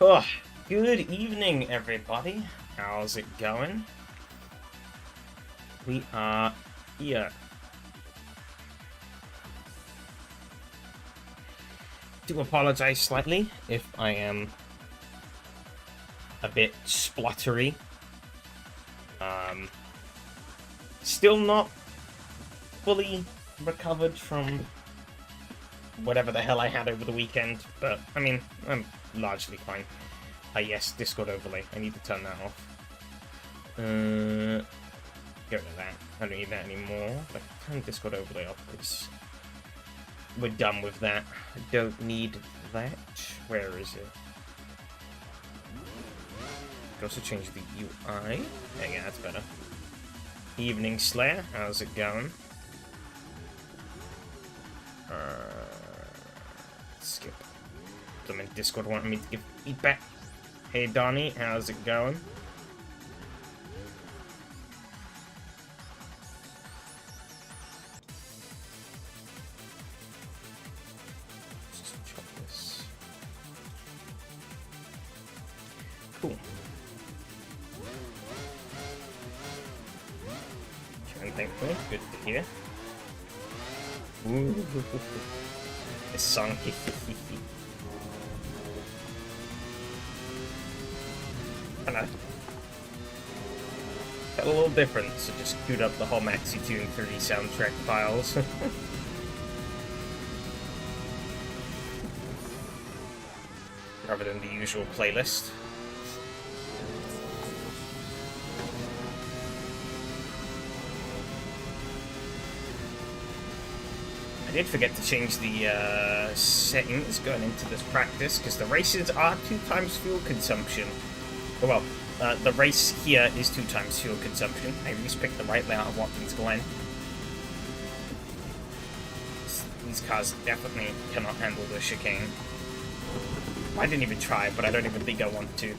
Oh, good evening, everybody. How's it going? We are here. Do apologize slightly if I am a bit spluttery. Still not fully recovered from whatever the hell I had over the weekend, but I mean, I'm largely fine. Yes, Discord overlay. I need to turn that off. Get rid of that. I don't need that anymore. But turn Discord overlay off because we're done with that. I don't need that. Where is it? I can also change the UI. Yeah, that's better. Evening Slayer, how's it going? Skip. I'm in Discord wanting me to give feedback. Hey Donnie, how's it going? Let's just chop this. Cool. And thankfully, good to hear. Ooh, this song. Kinda got a little different, so just queued up the whole Maxi Tune 3 soundtrack files. Rather than the usual playlist. I did forget to change the settings going into this practice, because the races are 2 times fuel consumption. Well, the race here is 2 times fuel consumption. I at least picked the right layout of Watkins Glen. These cars definitely cannot handle the chicane. I didn't even try, but I don't even think I want to.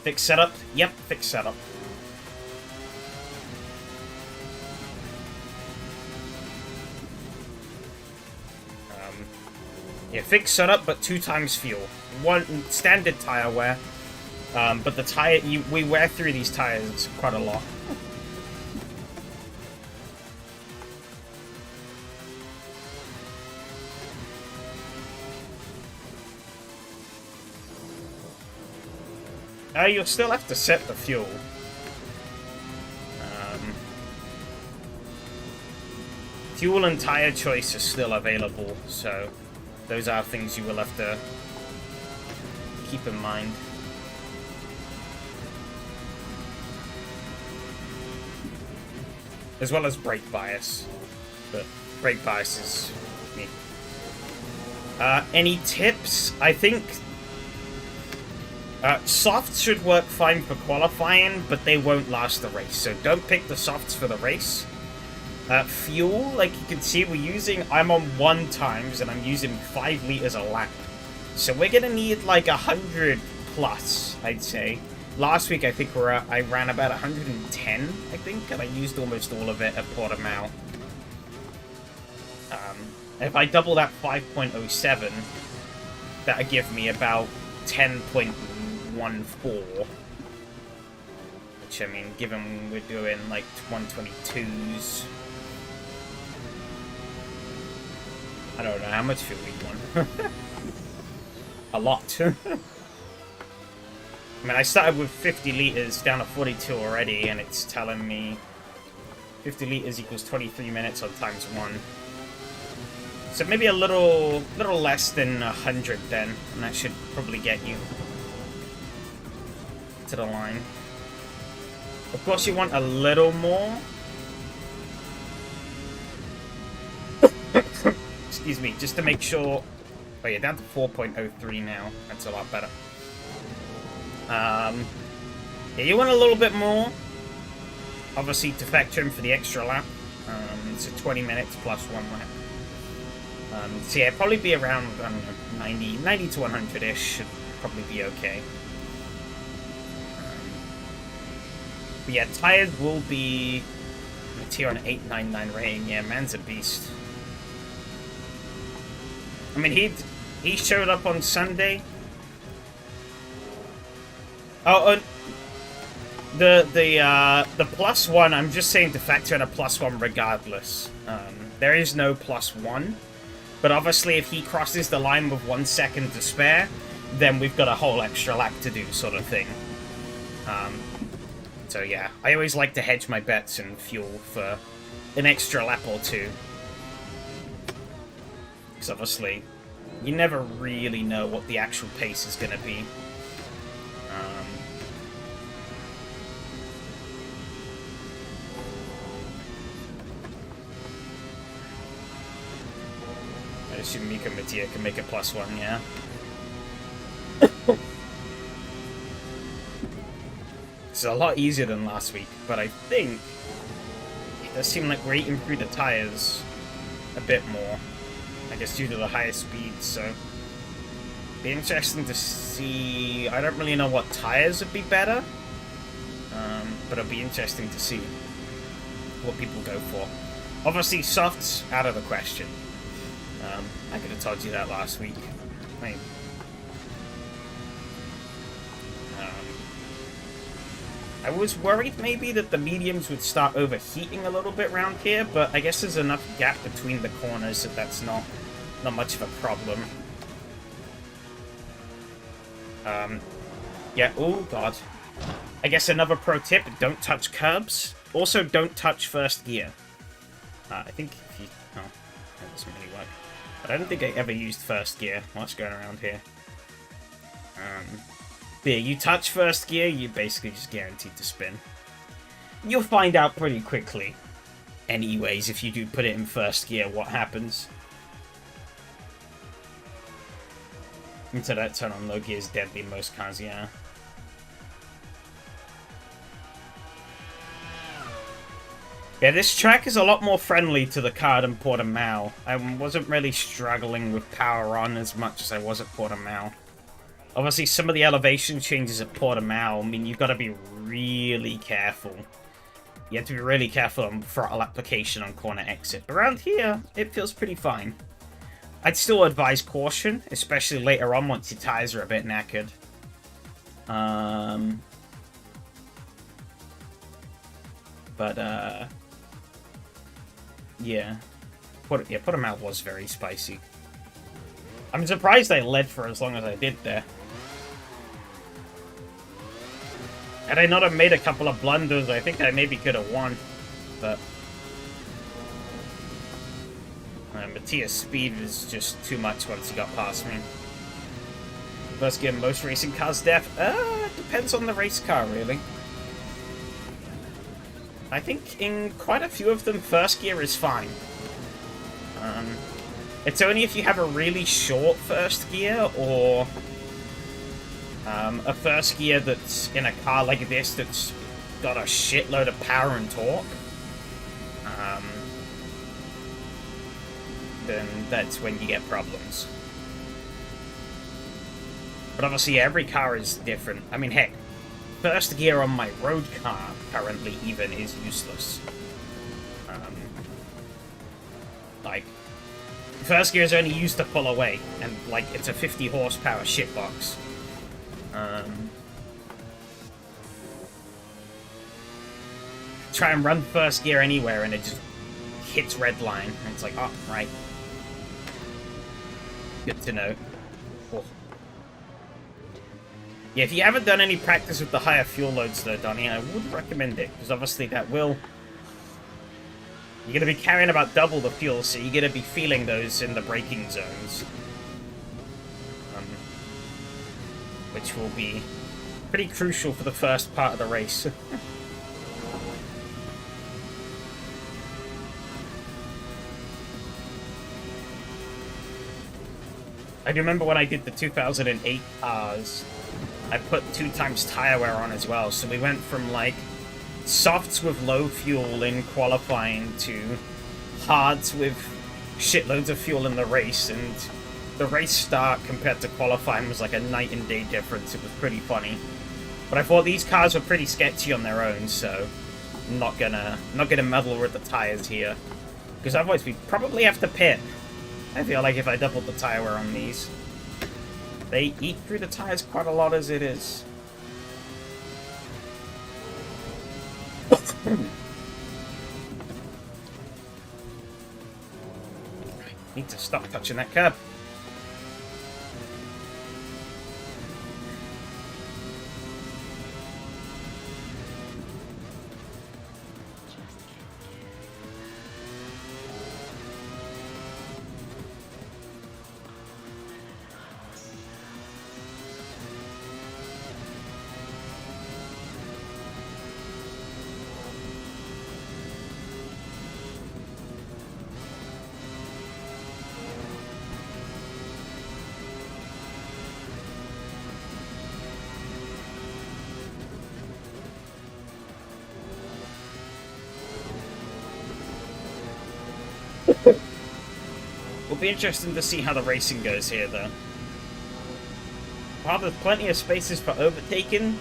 Fix setup? Yep, fix setup. Yeah, fixed setup, but 2 times fuel. 1 standard tire wear, but the tire we wear through these tires quite a lot. You'll still have to set the fuel. Fuel and tire choice are still available, so those are things you will have to keep in mind. As well as brake bias. But brake bias is me. Any tips? I think softs should work fine for qualifying, but they won't last the race. So don't pick the softs for the race. Fuel, like you can see, I'm on 1 times, and I'm using 5 liters a lap. So we're gonna need like 100 plus, I'd say. Last week, I think I ran about 110, I think, and I used almost all of it at Portimao. If I double that 5.07, that'd give me about 10.14. Which, I mean, given we're doing like 122s... I don't know how much fuel we want. A lot. I mean, I started with 50 liters down to 42 already, and it's telling me 50 liters equals 23 minutes on times 1. So maybe a little less than 100 then, and that should probably get you to the line. Of course, you want a little more. Excuse me, just to make sure... Oh yeah, down to 4.03 now. That's a lot better. Yeah, you want a little bit more. Obviously, to factor in for the extra lap. So 20 minutes plus 1 lap. So yeah, probably be around, I don't know, 90 to 100-ish should probably be okay. But yeah, tires will be... It's here on 899 rating. Yeah, man's a beast. I mean, he showed up on Sunday. Oh, the +1, I'm just saying to factor in a +1 regardless. There is no +1, but obviously if he crosses the line with 1 second to spare, then we've got a whole extra lap to do, sort of thing. So yeah, I always like to hedge my bets and fuel for an extra lap or two. Because obviously, you never really know what the actual pace is going to be. I assume Mika Mattia can make a +1, yeah. It's a lot easier than last week, but I think it does seem like we're eating through the tires a bit more. I guess due to the higher speeds, so be interesting to see. I don't really know what tires would be better, but it'll be interesting to see what people go for. Obviously, softs out of the question. I could have told you that last week. Wait. I was worried maybe that the mediums would start overheating a little bit around here, but I guess there's enough gap between the corners that that's not much of a problem. Yeah, oh god. I guess another pro tip, don't touch curbs. Also, don't touch first gear. I think if you... Oh, that doesn't really work. But I don't think I ever used first gear. What's going around here? Yeah, you touch first gear, you're basically just guaranteed to spin. You'll find out pretty quickly, anyways, if you do put it in first gear, what happens. Until that turn on low gear is deadly in most cars, yeah. Yeah, this track is a lot more friendly to the car than Portimao. I wasn't really struggling with power on as much as I was at Portimao. Obviously, some of the elevation changes at Portimao, I mean, you've got to be really careful. You have to be really careful on throttle application on corner exit. Around here, it feels pretty fine. I'd still advise caution, especially later on once your tires are a bit knackered. Yeah. Portimao was very spicy. I'm surprised I led for as long as I did there. Had I not have made a couple of blunders, I think I maybe could have won. But Mattia's speed was just too much once he got past me. First gear, most racing cars def? Depends on the race car, really. I think in quite a few of them, first gear is fine. It's only if you have a really short first gear, or a first gear that's in a car like this that's got a shitload of power and torque, then that's when you get problems. But obviously every car is different. I mean, heck, first gear on my road car currently even is useless. Like, first gear is only used to pull away, and like it's a 50 horsepower shitbox. Try and run first gear anywhere and it just hits red line, and it's like, oh, right. Good to know. Oh. Yeah, if you haven't done any practice with the higher fuel loads though, Donnie, I would recommend it, because obviously that will... You're going to be carrying about double the fuel, so you're going to be feeling those in the braking zones. Which will be pretty crucial for the first part of the race. I remember when I did the 2008 cars, I put 2 times tire wear on as well, so we went from like softs with low fuel in qualifying to hards with shitloads of fuel in the race, and the race start compared to qualifying was like a night and day difference. It was pretty funny. But I thought these cars were pretty sketchy on their own, so I'm not gonna meddle with the tires here, because otherwise we probably have to pit. I feel like if I doubled the tire wear on these. They eat through the tires quite a lot as it is. Need to stop touching that curb. Will be interesting to see how the racing goes here, though. While there's plenty of spaces for overtaking,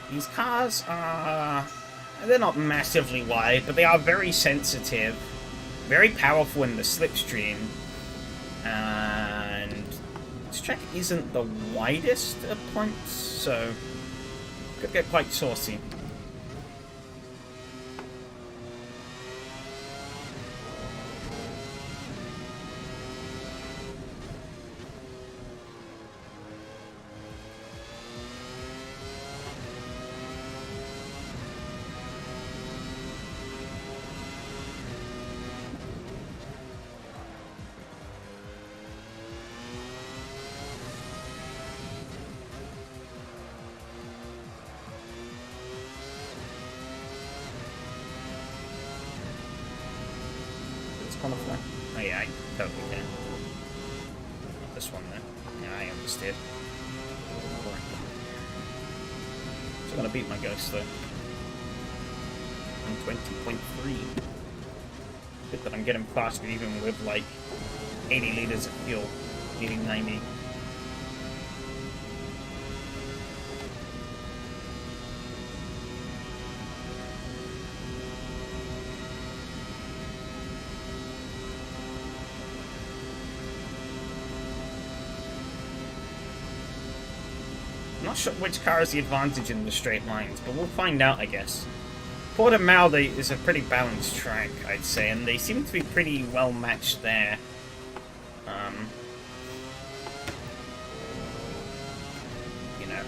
these cars are... they're not massively wide, but they are very sensitive, very powerful in the slipstream, and this track isn't the widest of points, so could get quite saucy. Qualify. Oh yeah, I totally can. Not this one then. Yeah, I understood. Still gonna beat my ghost though. I'm 20.3. Good that I'm getting faster even with like 80 liters of fuel. Needing 90. Not sure which car has the advantage in the straight lines, but we'll find out, I guess. Portimao is a pretty balanced track, I'd say, and they seem to be pretty well matched there. You know,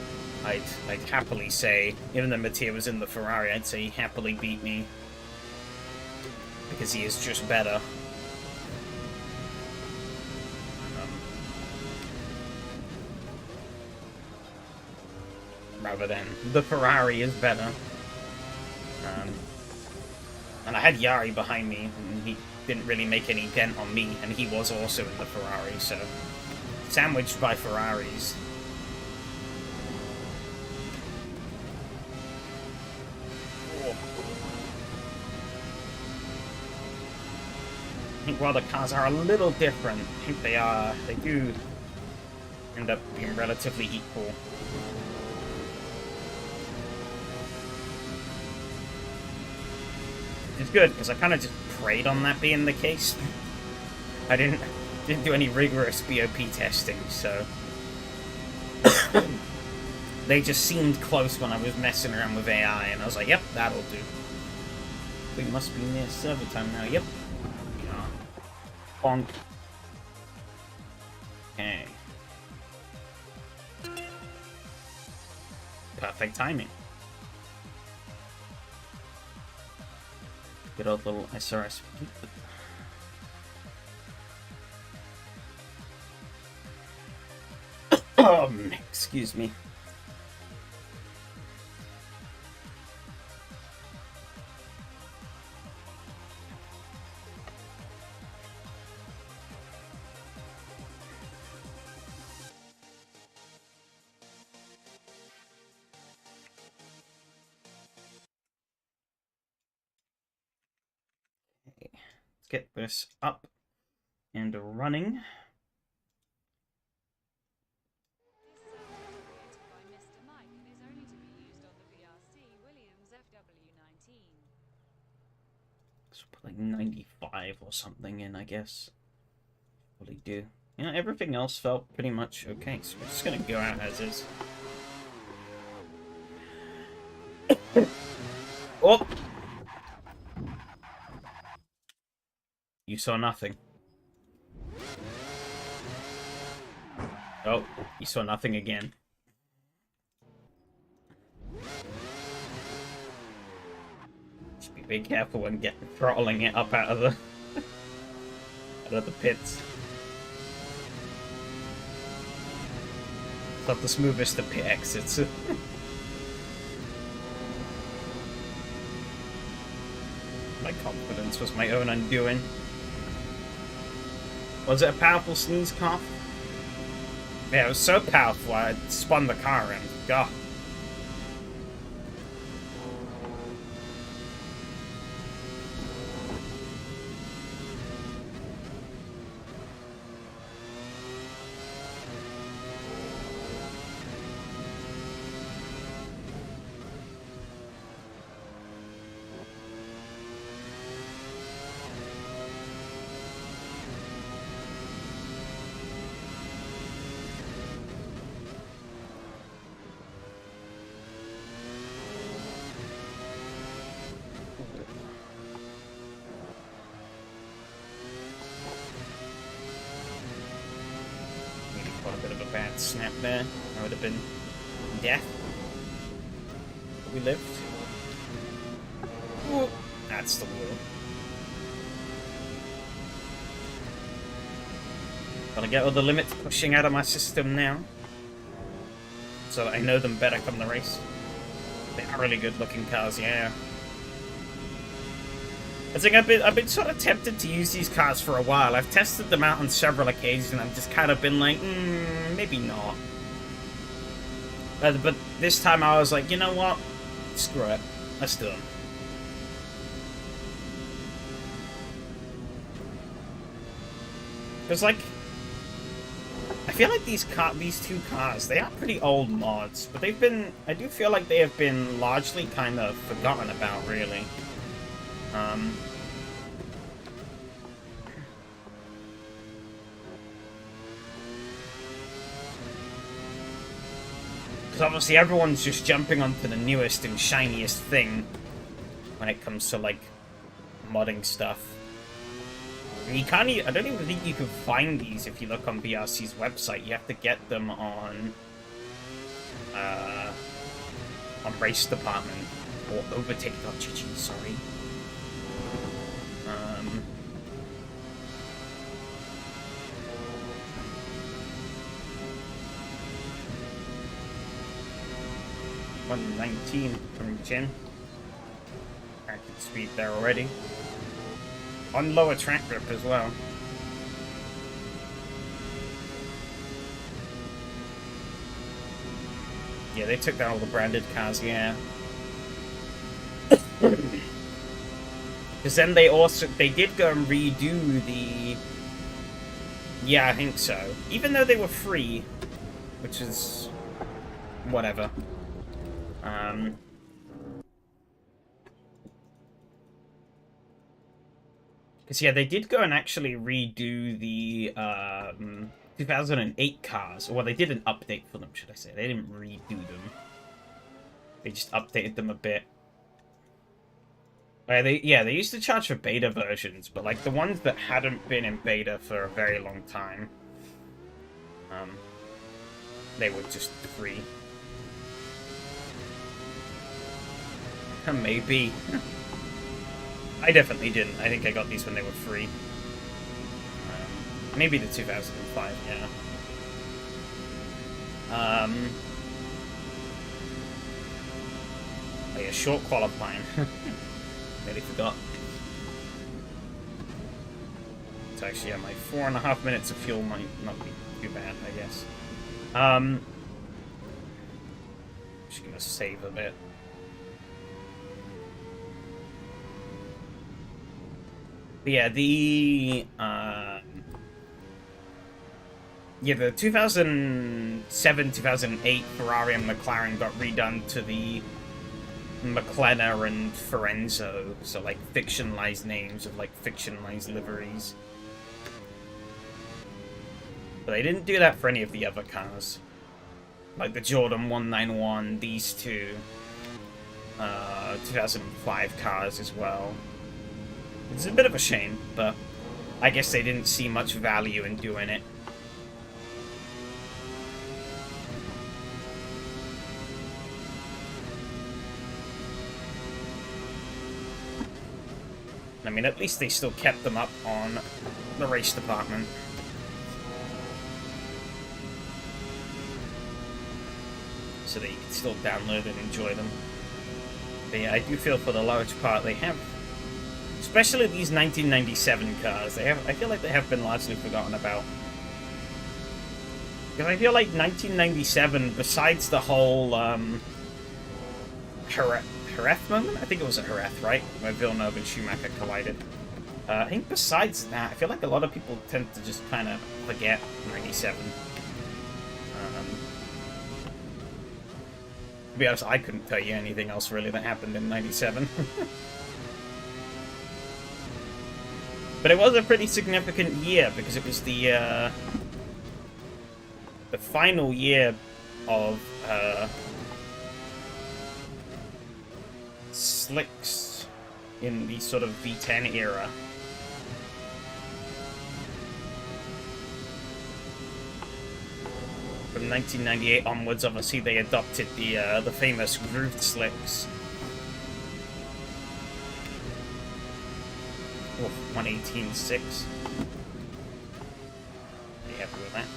I'd happily say, even though Mattia was in the Ferrari, I'd say he happily beat me because he is just better. Rather than the Ferrari is better. And I had Yari behind me, and he didn't really make any dent on me, and he was also in the Ferrari, so sandwiched by Ferraris. Oh. I think while the cars are a little different, I think they do end up being relatively equal. It's good, because I kind of just prayed on that being the case. I didn't do any rigorous BOP testing, so... they just seemed close when I was messing around with AI, and I was like, yep, that'll do. We must be near server time now, yep. Bonk. Okay. Perfect timing. Good old little SRS. Excuse me. Let's get this up and running. So put like 95 or something in, I guess. Probably do. You know, everything else felt pretty much okay, so we're just gonna go out as is. Oh! You saw nothing. Oh, you saw nothing again. Should be very careful when throttling it up out of the out of the pits. It's not the smoothest of pit exits. My confidence was my own undoing. Was it a powerful sneeze cough? Yeah, it was so powerful I spun the car around. God. Got a bit of a bad snap there. That would have been death. We lived. Ooh, that's the wheel. Gotta get all the limits pushing out of my system now, so that I know them better come the race. They are really good looking cars, yeah. I think I've been sort of tempted to use these cars for a while. I've tested them out on several occasions and I've just kind of been like, maybe not. But this time I was like, you know what? Screw it. Let's do them. Because, like, I feel like these two cars, they are pretty old mods, but I do feel like they have been largely kind of forgotten about, really. Because obviously everyone's just jumping onto the newest and shiniest thing when it comes to, like, modding stuff. And you can't I don't even think you can find these if you look on VRC's website. You have to get them on Race Department or Overtake.gg, sorry. $119 from Jin. Active speed there already. On lower track grip as well. Yeah, they took down all the branded cars, yeah. Because then they did go and redo the... Yeah, I think so. Even though they were free, which is... whatever. Because, yeah, they did go and actually redo the 2008 cars. Well, they did an update for them, should I say. They didn't redo them. They just updated them a bit. They used to charge for beta versions, but, like, the ones that hadn't been in beta for a very long time, they were just free. Maybe. I definitely didn't. I think I got these when they were free. Maybe the 2005, yeah. Oh yeah, short qualifying. Nearly forgot. So actually, yeah, my 4.5 minutes of fuel might not be too bad, I guess. Just gonna save a bit. But yeah, the 2007-2008 Ferrari and McLaren got redone to the McLenna and Forenzo, so like fictionalized names of like fictionalized liveries. But they didn't do that for any of the other cars. Like the Jordan 191, these two. 2005 cars as well. It's a bit of a shame, but I guess they didn't see much value in doing it. I mean, at least they still kept them up on the race department. So that you can still download and enjoy them. But yeah, I do feel for the large part they have, especially these 1997 cars, I feel like they have been largely forgotten about. Because I feel like 1997, besides the whole Jerez moment? I think it was a Jerez, right? Where Villeneuve and Schumacher collided. I think besides that, I feel like a lot of people tend to just kind of forget 97. To be honest, I couldn't tell you anything else really that happened in 97. But it was a pretty significant year because it was the final year of slicks in the sort of V10 era. From 1998 onwards, obviously, they adopted the famous grooved slicks. Oh, 118.6. Be happy with that.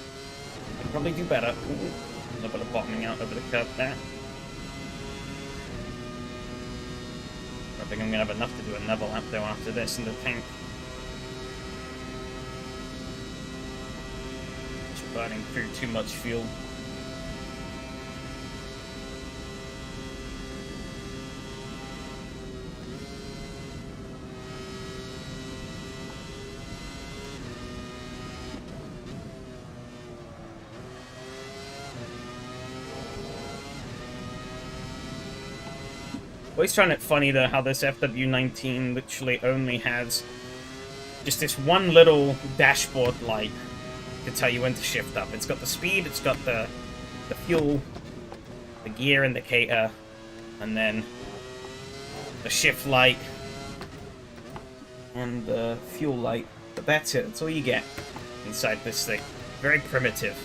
Could probably do better. Ooh, a little bit of bottoming out over the curve there. I think I'm going to have enough to do another lap, though, after this in the tank. Just burning through too much fuel. Always find it funny, though, how this FW19 literally only has just this one little dashboard light to tell you when to shift up. It's got the speed, it's got the fuel, the gear indicator, and then the shift light and the fuel light. But that's it. That's all you get inside this thing. Very primitive.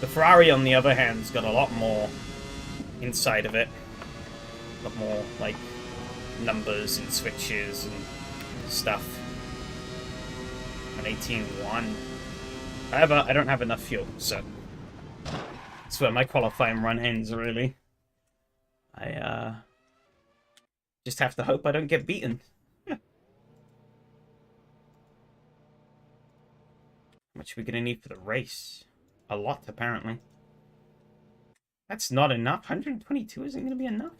The Ferrari, on the other hand, has got a lot more inside of it. A lot more, like, numbers and switches and stuff. An 18.1. However, I don't have enough fuel, so that's where my qualifying run ends, really. I just have to hope I don't get beaten. Yeah. How much are we gonna need for the race? A lot, apparently. That's not enough. 122 isn't going to be enough.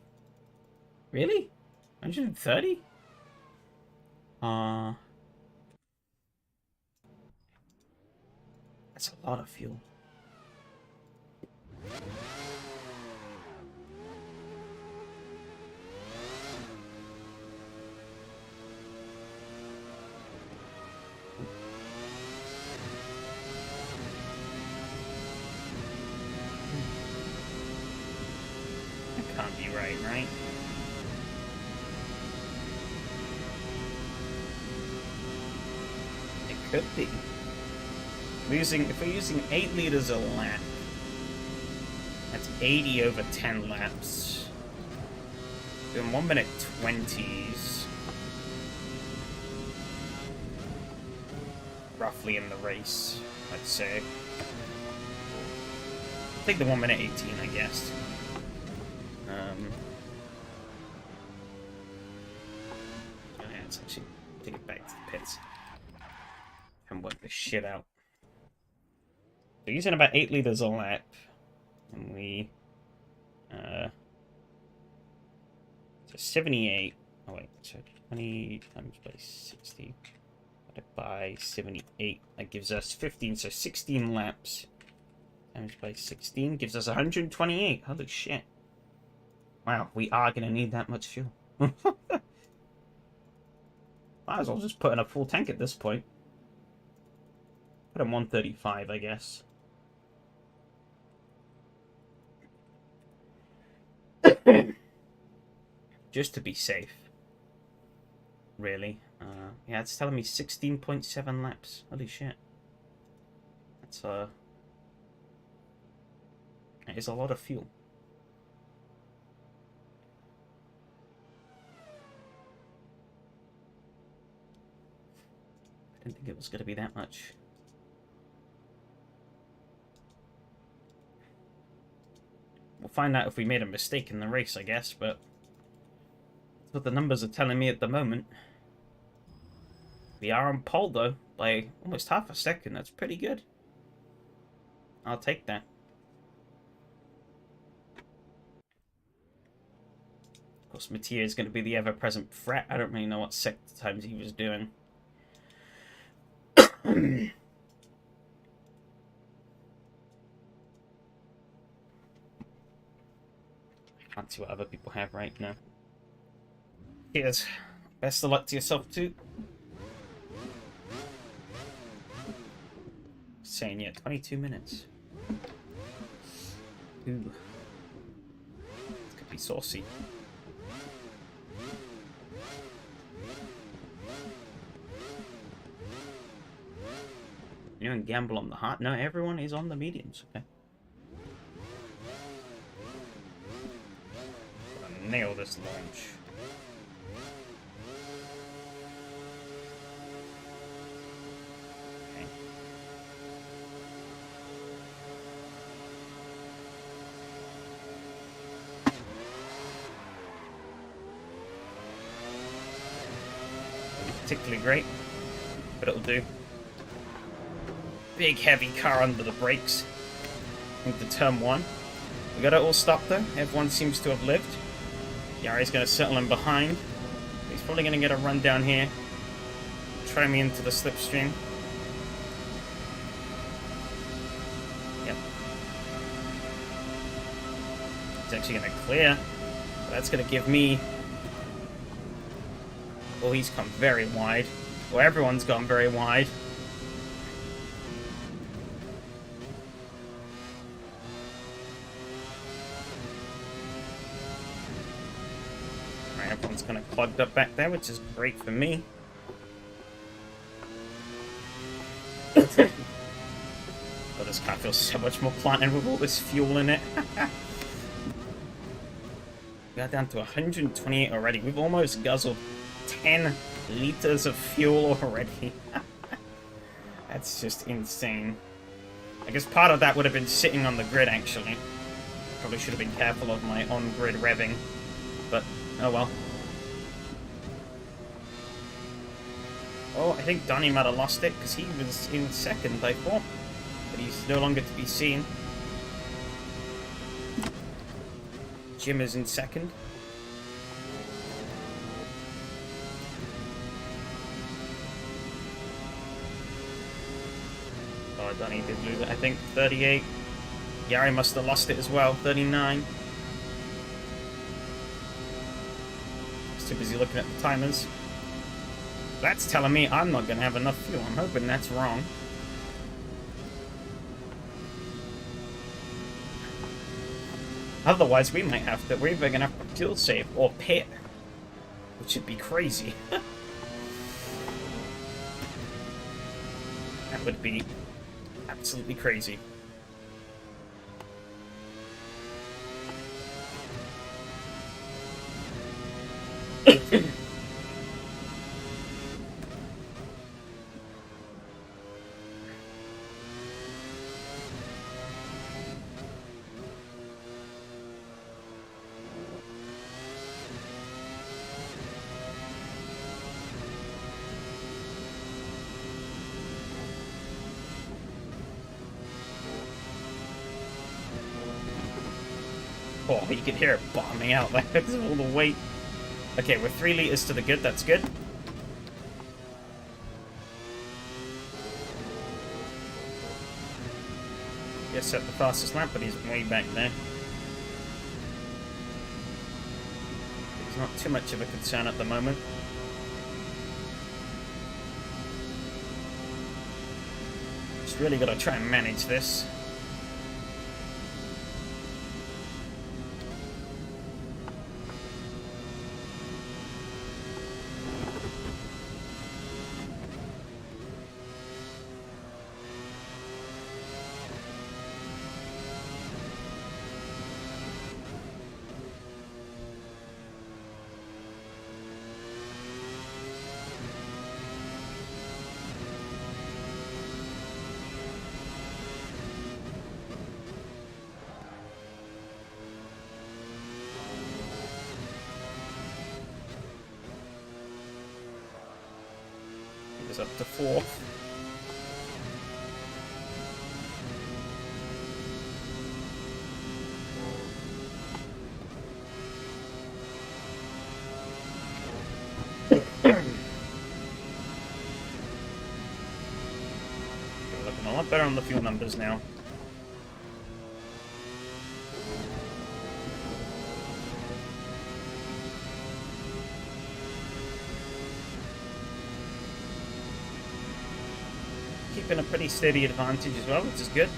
Really? 130? That's a lot of fuel. Can't be right? It could be. If we're using 8 liters a lap, that's 80 over 10 laps. Doing 1 minute 20s. Roughly in the race, I'd say. Take the 1 minute 18, I guess. Let's actually take it back to the pits and work this shit out. So using about 8 liters a lap, and we so 78. Oh wait, so 20 times by 60 divided by 78. That gives us 15. So 16 laps times by 16 gives us 128. Holy shit! Wow, we are gonna need that much fuel. Might as well just put in a full tank at this point. Put in 135, I guess. just to be safe. Really. Yeah, it's telling me 16.7 laps. Holy shit. That's, that is a lot of fuel. I didn't think it was going to be that much. We'll find out if we made a mistake in the race, I guess, but that's what the numbers are telling me at the moment. We are on pole, though, by almost half a second. That's pretty good. I'll take that. Of course, Mattia is going to be the ever-present threat. I don't really know what sector times he was doing. Can't see what other people have right now. Cheers. Best of luck to yourself, too. Saying, yeah, 22 minutes. Ooh. This could be saucy. You don't gamble on the hard. No, everyone is on the mediums, okay. Gotta nail this launch. Okay. Particularly great, but it'll do. Big heavy car under the brakes into turn 1. We got it all stopped though. Everyone seems to have lived. Yari's going to settle in behind. He's probably going to get a run down here. Try me into the slipstream. Yep. He's actually going to clear. So that's going to give me... Well, he's come very wide. Well, everyone's gone very wide. Everyone's kind of clogged up back there, which is great for me. Oh, this car feels so much more planted with all this fuel in it. We got down to 128 already. We've almost guzzled 10 liters of fuel already. That's just insane. I guess part of that would have been sitting on the grid, actually. Probably should have been careful of my on-grid revving. But, oh well. Oh, I think Donnie might have lost it, because he was in second, I thought. But he's no longer to be seen. Jim is in second. Oh, Donnie did lose it, I think. 38. Yari must have lost it as well. 39. Too busy looking at the timers. That's telling me I'm not going to have enough fuel. I'm hoping that's wrong. Otherwise, we might have to. We're either going to have to fuel save or pit, which would be crazy. That would be absolutely crazy. Oh, you can hear it bombing out there. It's all the weight. Okay, we're 3 liters to the good. That's good. Yes, set the fastest lap, but he's way back there. He's not too much of a concern at the moment. Just really got to try and manage this. is up to 4th. Looking a lot better on the fuel numbers now. Keeping a pretty steady advantage as well, which is good.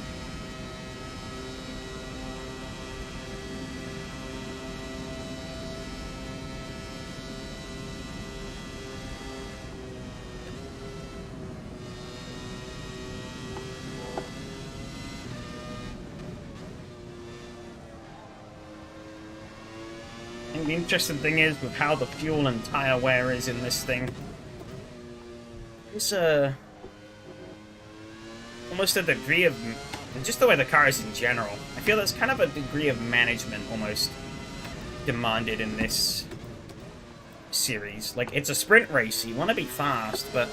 And the interesting thing is, with how the fuel and tire wear is in this thing, there's almost a degree of, just the way the car is in general, I feel there's kind of a degree of management almost demanded in this series. Like, it's a sprint race, so you want to be fast, but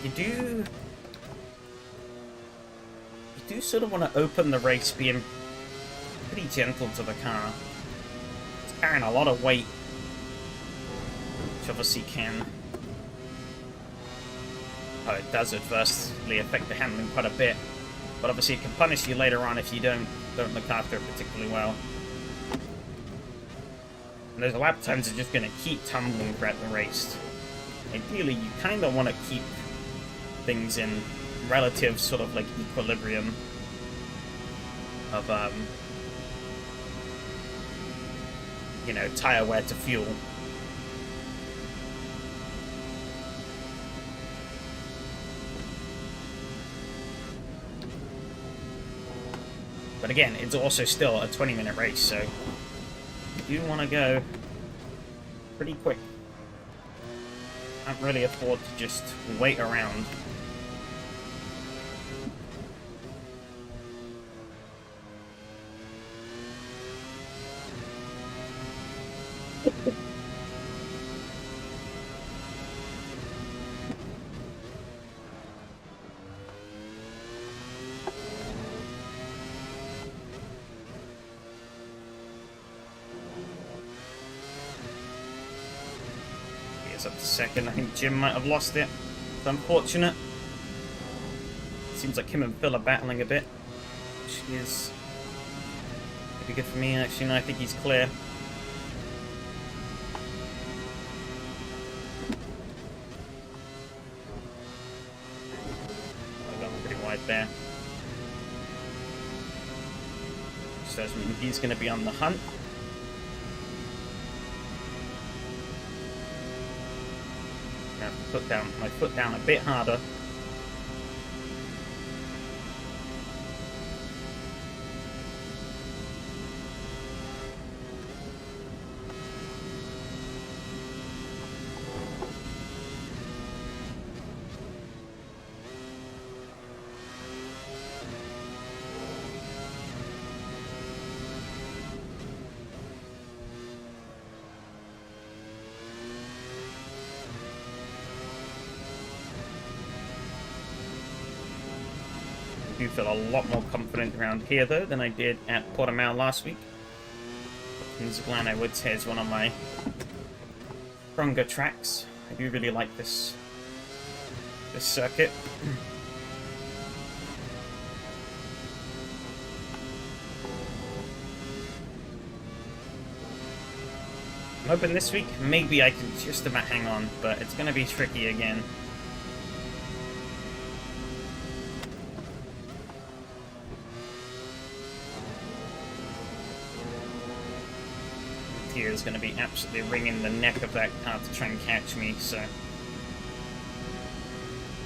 you do sort of want to open the race being pretty gentle to the car. It's carrying a lot of weight, which obviously can... Oh, it does adversely affect the handling quite a bit, but obviously it can punish you later on if you don't look after it particularly well. And those lap times are just going to keep tumbling throughout the race. Ideally, you kind of want to keep things in relative sort of like equilibrium of, you know, tire wear to fuel. But again, it's also still a 20-minute race, so you do want to go pretty quick. Can't really afford to just wait around. Up to second. I think Jim might have lost it. It's unfortunate. Seems like him and Phil are battling a bit, which is pretty good for me. Actually, no, I think he's clear. I've gone pretty wide there. So that means he's going to be on the hunt. Put my foot down a bit harder. I do feel a lot more confident around here though than I did at Portimao last week. Zaglan, I would say, is one of my stronger tracks. I do really like this circuit. I'm hoping this week maybe I can just about hang on, but it's going to be tricky again. Here is going to be absolutely wringing the neck of that car to try and catch me, so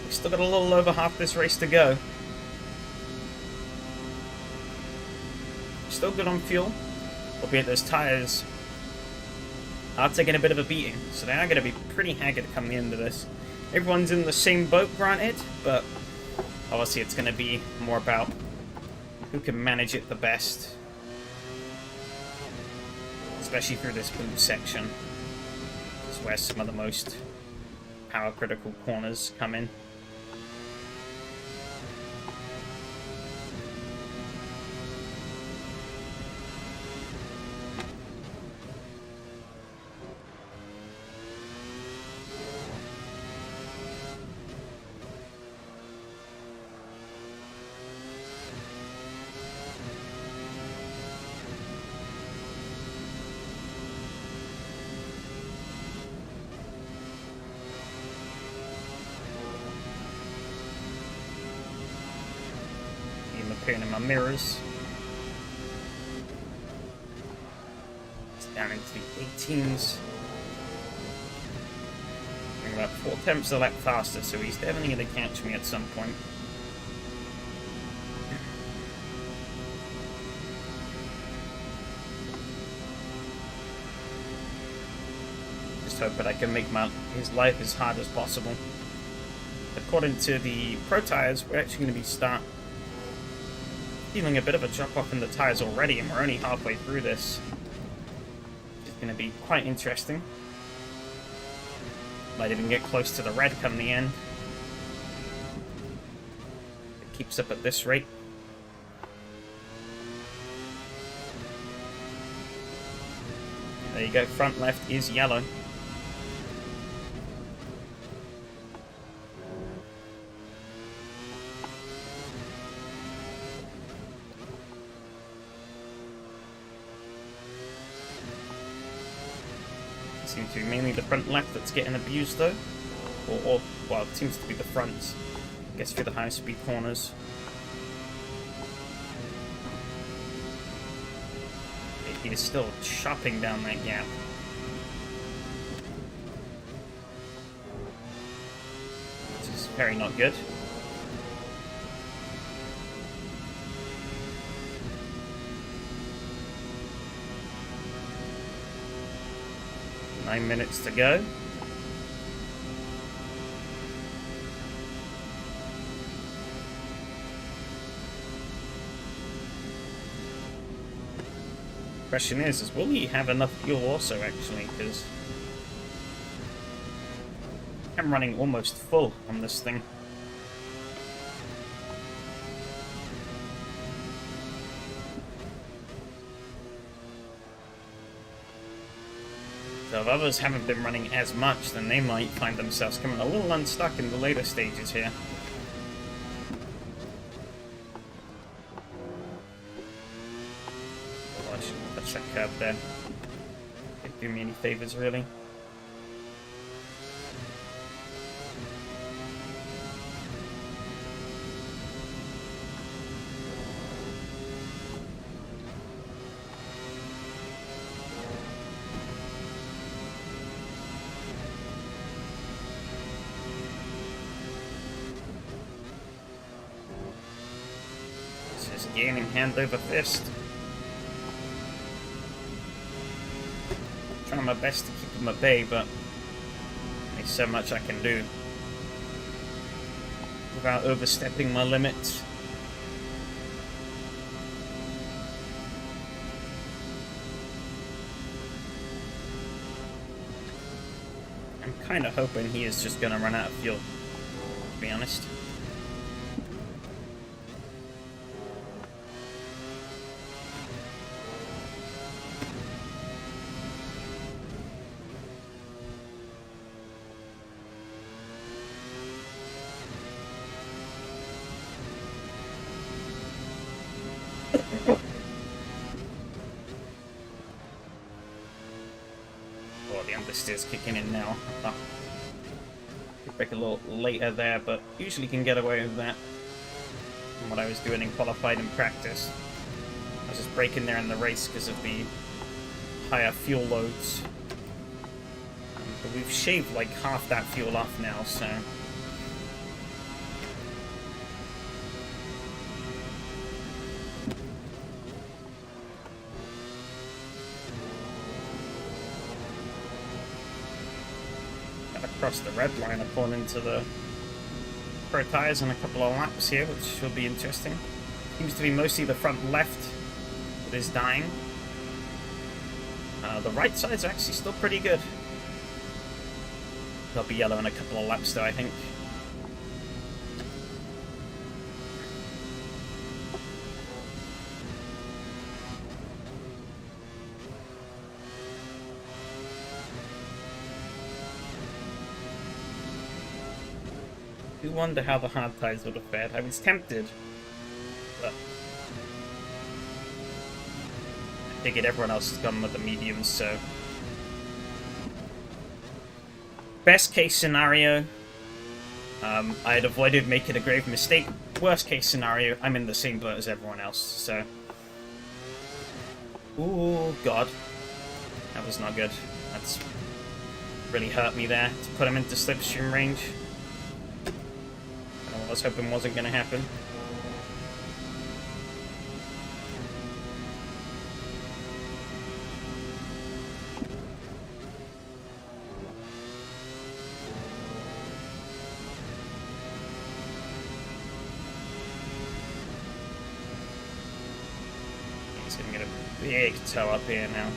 we've still got a little over half this race to go. Still good on fuel, albeit those tyres are taking a bit of a beating, so they are going to be pretty haggard come the end of this. Everyone's in the same boat, granted, but obviously it's going to be more about who can manage it the best. Especially through this boot section. It's where some of the most power critical corners come in. Appearing in my mirrors. It's down into the 18s. I'm about 4/10 a lap faster, so he's definitely going to catch me at some point. Just hope that I can make his life as hard as possible. According to the Pro tires, we're actually going to be feeling a bit of a drop off in the tires already, and we're only halfway through this. It's going to be quite interesting. Might even get close to the red come the end. It keeps up at this rate. There you go, front left is yellow. Seems to be mainly the front left that's getting abused though. Or well, it seems to be the front. I guess for the high speed corners. He is still chopping down that gap. Which is very not good. Nine minutes to go. Question is will he have enough fuel also, actually, because I'm running almost full on this thing. So if others haven't been running as much, then they might find themselves coming a little unstuck in the later stages here. Oh, I shouldn't touch that curb there. Didn't do me any favors, really. Gaining hand over fist. Trying my best to keep them at bay, but there's so much I can do without overstepping my limits. I'm kind of hoping he is just going to run out of fuel, to be honest. Is kicking in now. Oh. Could break a little later there, but usually can get away with that from what I was doing in qualified and practice. I was just breaking there in the race because of the higher fuel loads. But we've shaved like half that fuel off now, so across the red line according to the Pro tires in a couple of laps here, which will be interesting. Seems to be mostly the front left that is dying. The right side's actually still pretty good. They'll be yellow in a couple of laps though, I think. I wonder how the hard tires would have fared. I was tempted, but I figured everyone else has gone with the mediums, so best case scenario, I had avoided making a grave mistake. Worst case scenario, I'm in the same boat as everyone else, so ooh god, that was not good. That's really hurt me there to put him into slipstream range. I was hoping wasn't going to happen. He's going to get a big toe up here now.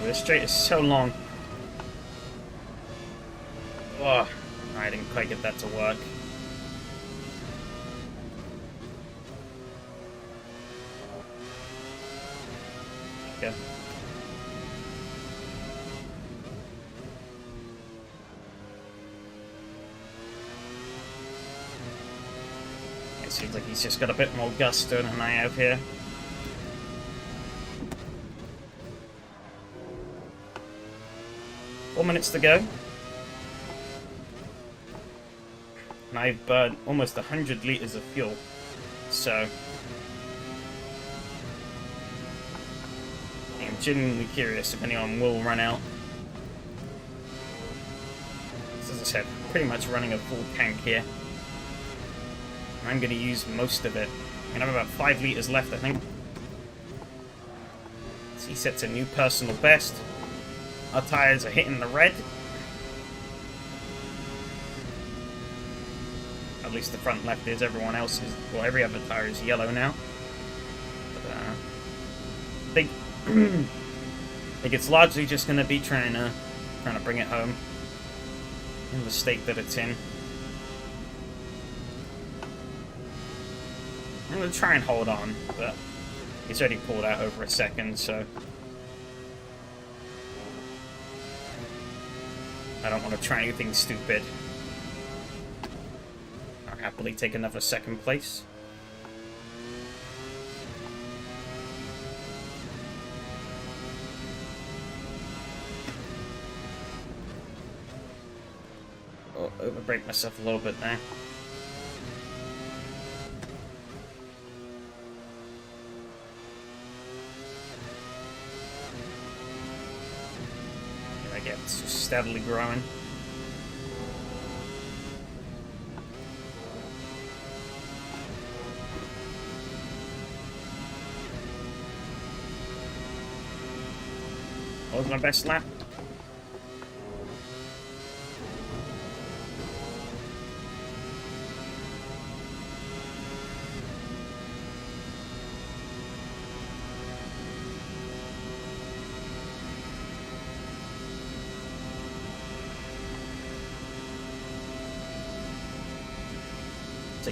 The straight is so long. Oh, I didn't quite get that to work. Okay. It seems like he's just got a bit more gusto than I have here. Four minutes to go. And I've burned almost 100 litres of fuel. So I'm genuinely curious if anyone will run out. As I said, pretty much running a full tank here. And I'm going to use most of it. I'm going to have about 5 litres left, I think. So he sets a new personal best. Our tires are hitting the red. At least the front left is. Everyone else is, well, every other tire is yellow now. But, I think it's largely just going to be trying to bring it home in the state that it's in. I'm going to try and hold on, but he's already pulled out over a second, so I don't want to try anything stupid. I'll happily take another second place. Oh, overbrake myself a little bit there. It's just steadily growing. What was my best lap?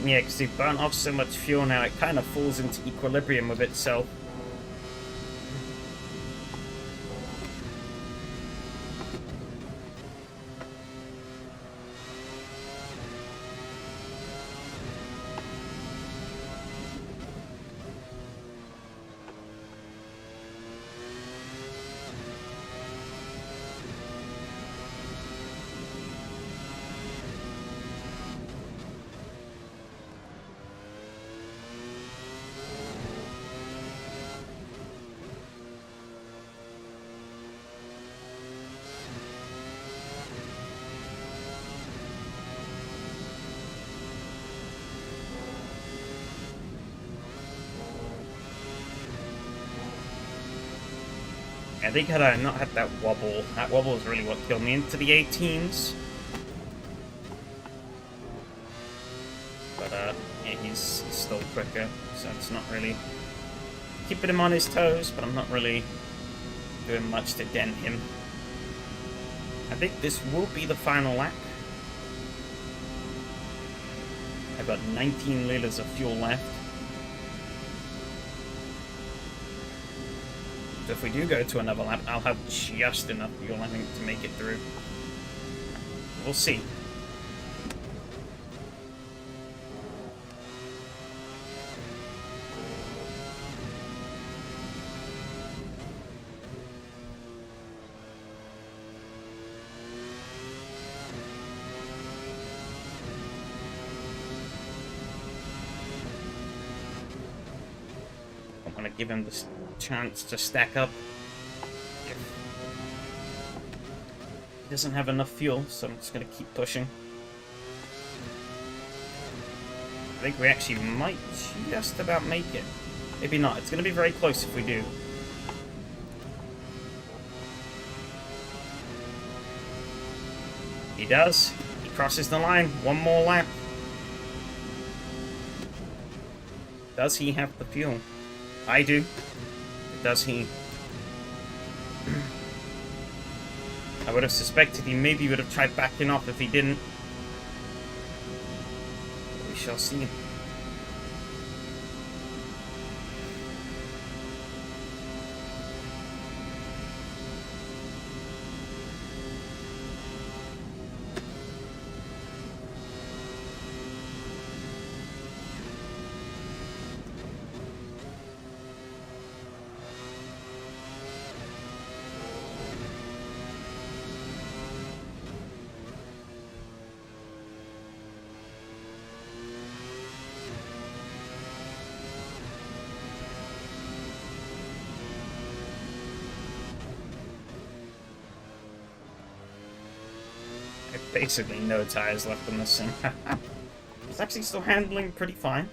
Yeah, because you've burnt off so much fuel now, it kind of falls into equilibrium with itself. I think had I not had that wobble is really what killed me into the 18s. But yeah, he's still quicker, so it's not really keeping him on his toes, but I'm not really doing much to dent him. I think this will be the final lap. I've got 19 liters of fuel left. So if we do go to another lap, I'll have just enough fuel, I think, to make it through. We'll see. I want to give him the chance to stack up. He doesn't have enough fuel, so I'm just going to keep pushing. I think we actually might just about make it. Maybe not. It's going to be very close if we do. He does. He crosses the line. One more lap. Does he have the fuel? I do. Does he? I would have suspected he maybe would have tried backing off if he didn't. We shall see. Basically no tires left on this thing. It's actually still handling pretty fine.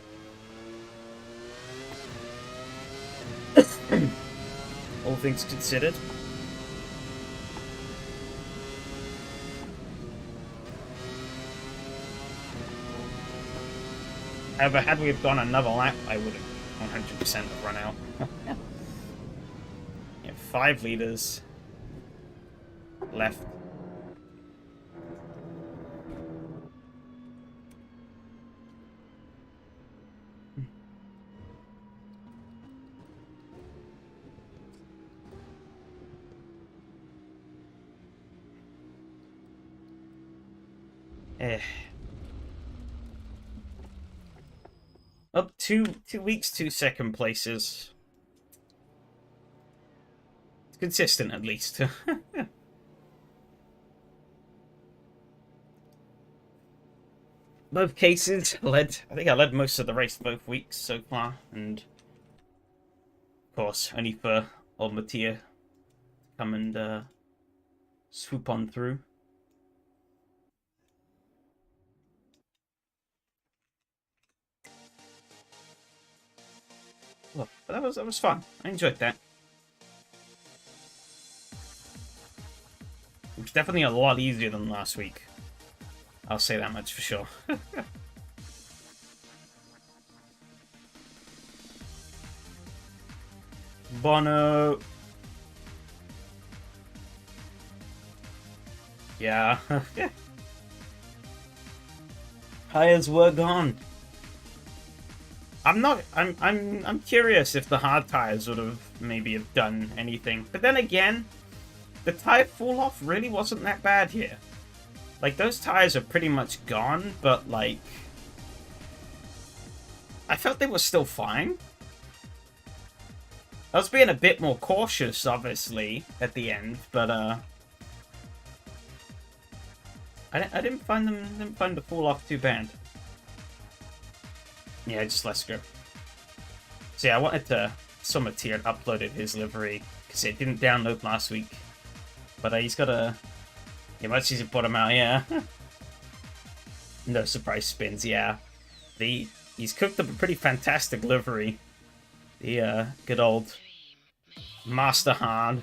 All things considered. However, had we have gone another lap, I would have 100% have run out. Yeah, 5 liters left. Up 2 weeks, 2 second places. It's consistent, at least. Both cases led. I think I led most of the race both weeks so far, and of course, only for old Mattia to come and swoop on through. Well, that was fun. I enjoyed that. It was definitely a lot easier than last week. I'll say that much for sure. Bono. Yeah. Tires were gone. I'm curious if the hard tires would have maybe have done anything. But then again, the tire fall off really wasn't that bad here. Like, those tires are pretty much gone, but like, I felt they were still fine. I was being a bit more cautious, obviously, at the end, but I didn't find the fall off too bad. Yeah, just less grip. So yeah, I wanted to... Mattia had uploaded his livery, because it didn't download last week. But he's got a... Yeah, much as he put him out, yeah. No surprise spins, yeah. He's cooked up a pretty fantastic livery. The good old Master Hard.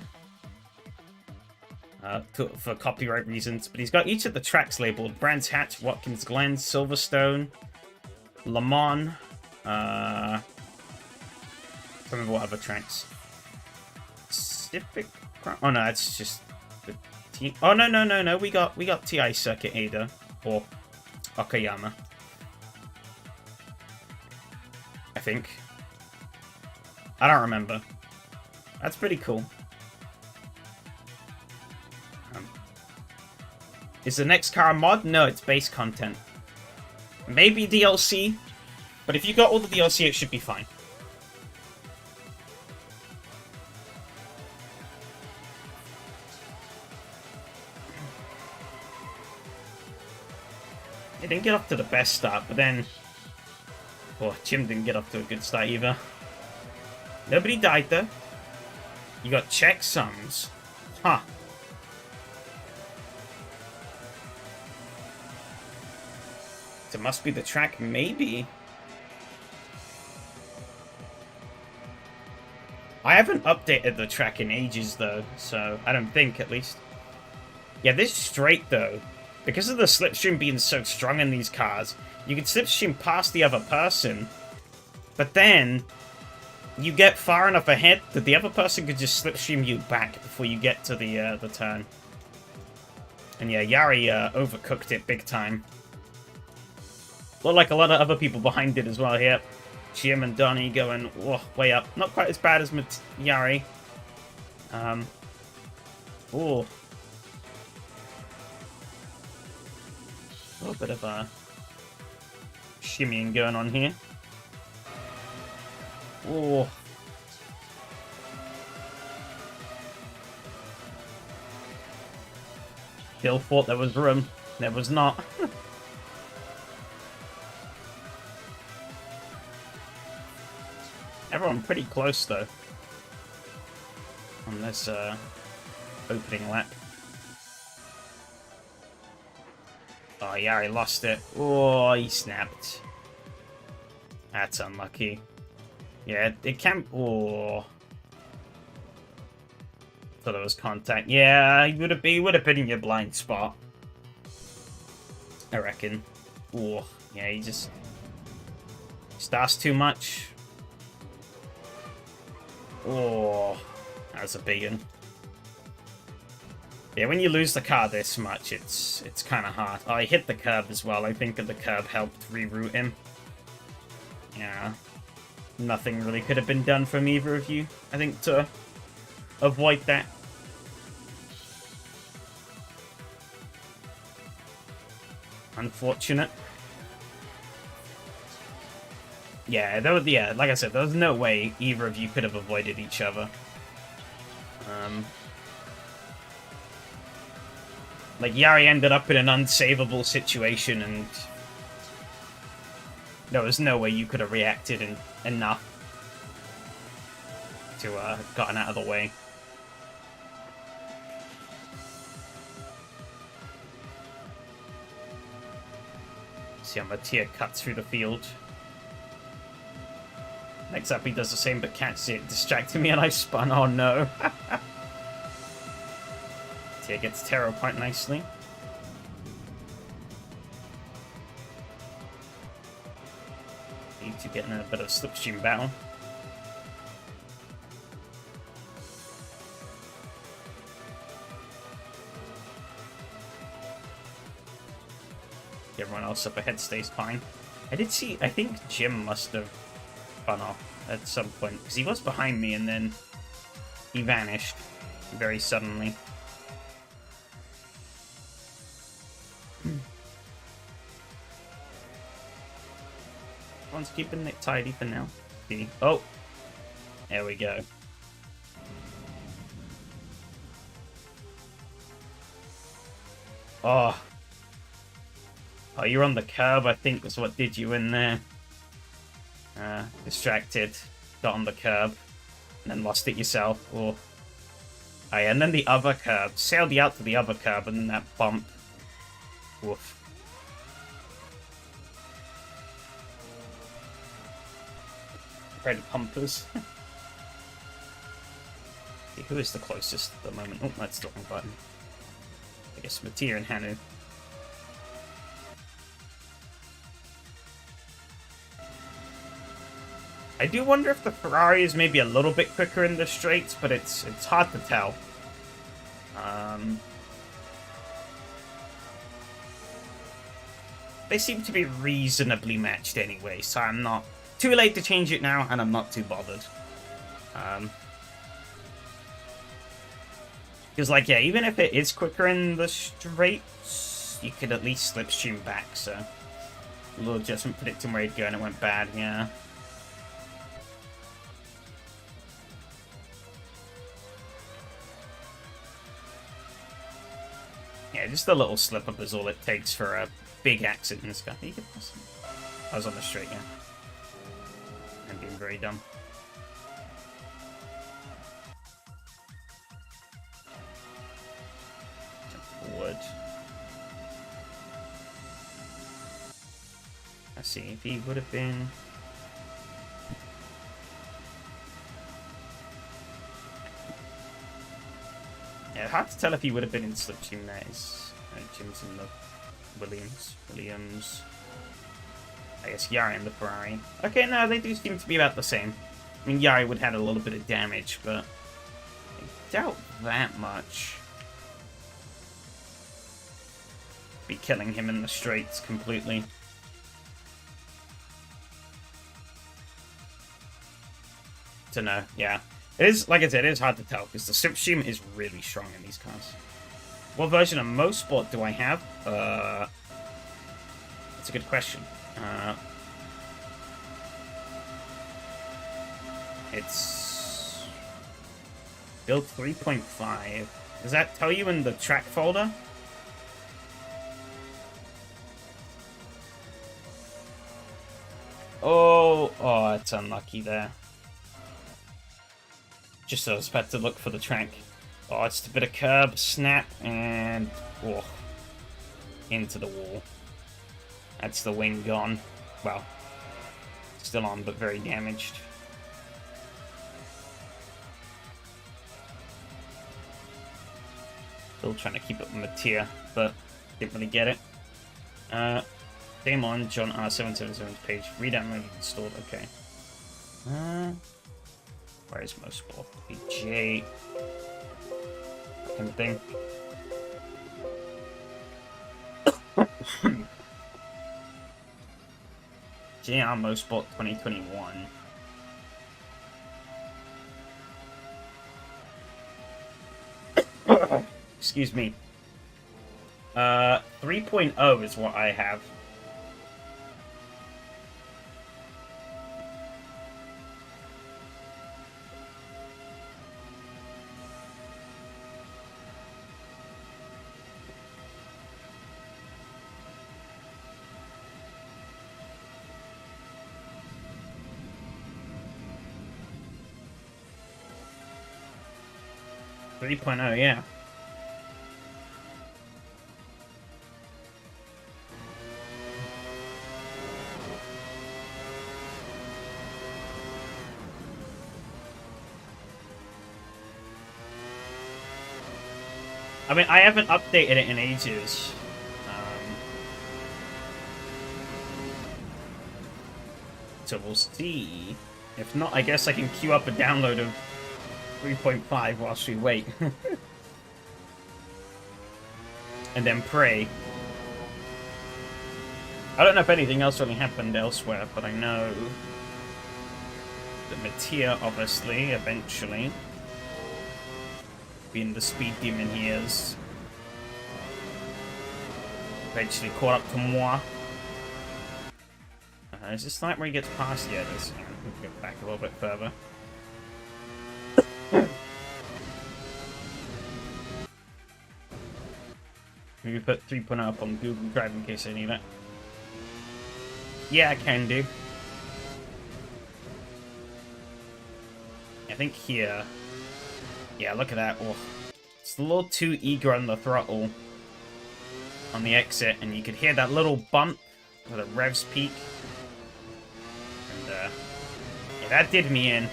For copyright reasons. But he's got each of the tracks labeled. Brands Hatch, Watkins Glen, Silverstone, Le Mans, Remember what other tracks? Pacific. Oh no, it's just the T. Oh no. We got TI Circuit Ada or Okayama. I think. I don't remember. That's pretty cool. Is the next car a mod? No, it's base content. Maybe DLC, but if you got all the DLC, it should be fine. It didn't get off to the best start, but then... Oh, Jim didn't get off to a good start either. Nobody died though. You got checksums. Huh. So it must be the track, maybe. I haven't updated the track in ages though, so I don't think, at least. Yeah, this straight though. Because of the slipstream being so strong in these cars, you can slipstream past the other person, but then you get far enough ahead that the other person could just slipstream you back before you get to the turn. And yeah, Yari overcooked it big time. Look like a lot of other people behind it as well here. Jim and Donnie going whoa, way up. Not quite as bad as Yari. Ooh. A little bit of shimmying going on here. Oh. Bill thought there was room. There was not. Everyone pretty close though. On this opening lap. Oh, Yari lost it. Oh, he snapped. That's unlucky. Yeah, it can... Oh. Thought it was contact. Yeah, he would have been in your blind spot. I reckon. Oh, yeah, he just asked too much. Oh, that was a big one. Yeah, when you lose the car this much, it's kind of hard. Oh, he hit the curb as well. I think that the curb helped reroute him. Yeah. Nothing really could have been done from either of you, I think, to avoid that. Unfortunate. Yeah, like I said, there was no way either of you could have avoided each other. Like, Yari ended up in an unsavable situation, and there was no way you could have reacted enough to gotten out of the way. See how Mattia cuts through the field. Next up, he does the same, but can't see it distracting me, and I spun. Oh no. Tia gets Taro quite nicely. You two getting a bit of slipstream battle. Everyone else up ahead stays fine. I think Jim must have spun off at some point, because he was behind me and then he vanished very suddenly. Everyone's keeping it tidy for now. Oh, there we go. Oh, you're on the curb, I think was what did you in there. Distracted, got on the curb, and then lost it yourself. Oh, yeah, and then the other curb. Sailed you out to the other curb, and then that bump. Woof. Red pumpers. Okay, who is the closest at the moment? Oh, that's the wrong button. I guess Mattia and Hanu. I do wonder if the Ferrari is maybe a little bit quicker in the straights, but it's hard to tell. They seem to be reasonably matched anyway, so I'm not too late to change it now, and I'm not too bothered. Because, like, yeah, even if it is quicker in the straights, you could at least slipstream back, so... A little adjustment predicting where he'd go and it went bad, yeah. Yeah, just a little slip-up is all it takes for a big accident in this guy. I was on the straight, yeah. I'm being very dumb. Jump forward. Let's see if he would have been... Yeah, hard to tell if he would have been in slipstream there. Jim's in the Williams. I guess Yari in the Ferrari. Okay, no, they do seem to be about the same. I mean, Yari would have had a little bit of damage, but I doubt that much. Be killing him in the straights completely. To know, yeah. It is, like I said, it is hard to tell, because the slipstream is really strong in these cars. What version of Mosport do I have? That's a good question. It's... Build 3.5. Does that tell you in the track folder? Oh, it's unlucky there. Just so I was about to look for the track. Oh, it's a bit of curb, snap, and... Oh, into the wall. That's the wing gone. Well, still on, but very damaged. Still trying to keep up with Mattia, but didn't really get it. Game on, John R777's page. Redownloaded, installed, okay. Where is Mosport? BJ. Fucking thing. JR Mosport 2021. Excuse me. 3.0 is what I have. Yeah. I mean, I haven't updated it in ages. So we'll see. If not, I guess I can queue up a download of 3.5 whilst we wait. And then pray. I don't know if anything else really happened elsewhere, but I know that Mattia, obviously, eventually, being the speed demon he is, eventually caught up to moi. Is this like where he gets past? Yeah, it is. Yeah, we can go back a little bit further. Maybe put 3.0 up on Google Drive in case I need it. Yeah, I can do. I think here... Yeah, look at that. Oh, it's a little too eager on the throttle on the exit, and you could hear that little bump where the revs peak. And, yeah, that did me in.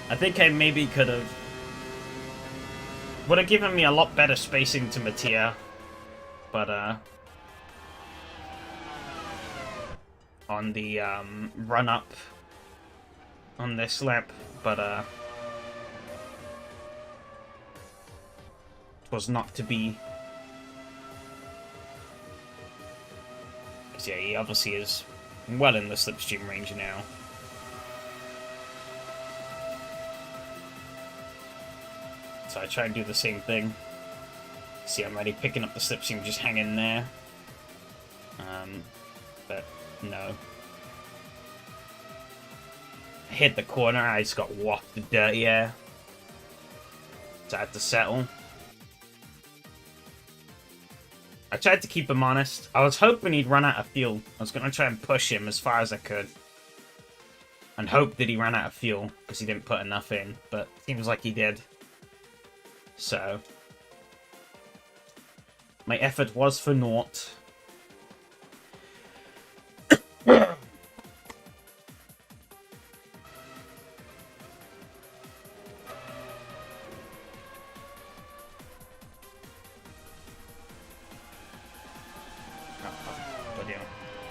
I think I maybe could have... Would have given me a lot better spacing to Mattia, but, on the, run-up on this lap, but it was not to be. Because yeah, he obviously is well in the slipstream range now. So I try and do the same thing. See, I'm already picking up the slipstream, just hanging there. But no. I hit the corner, I just got wafted dirty air. So I had to settle. I tried to keep him honest. I was hoping he'd run out of fuel. I was going to try and push him as far as I could. And hope that he ran out of fuel, because he didn't put enough in. But it seems like he did. So my effort was for naught.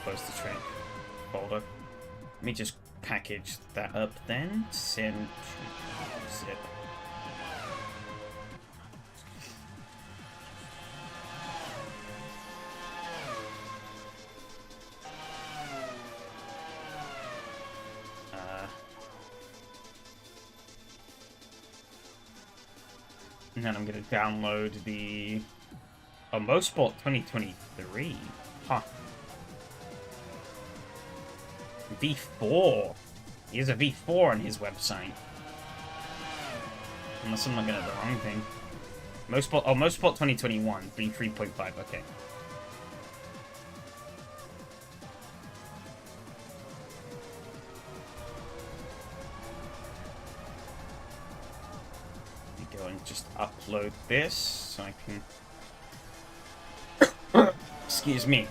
Close the train folder. Let me just package that up then. Zip. And then I'm going to download the Motorsport 2023. Huh. V4. He has a V4 on his website. Unless I'm looking at the wrong thing. Motorsport 2021. V3.5, okay. Go and just upload this so I can excuse me.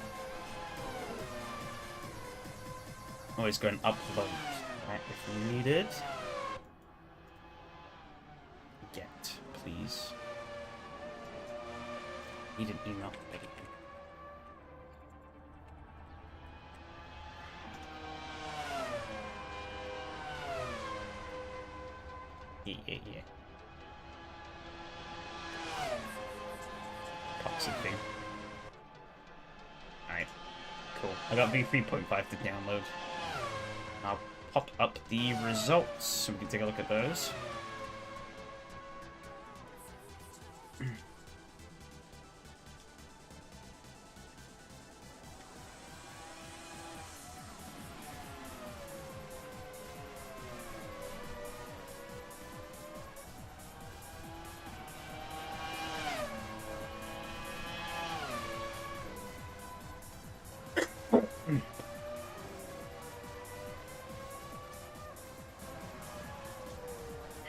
Always go and upload that if needed. Get, please. Need an email. Yeah. Toxic thing. Alright. Cool. I got V3.5 to download. I'll pop up the results so we can take a look at those.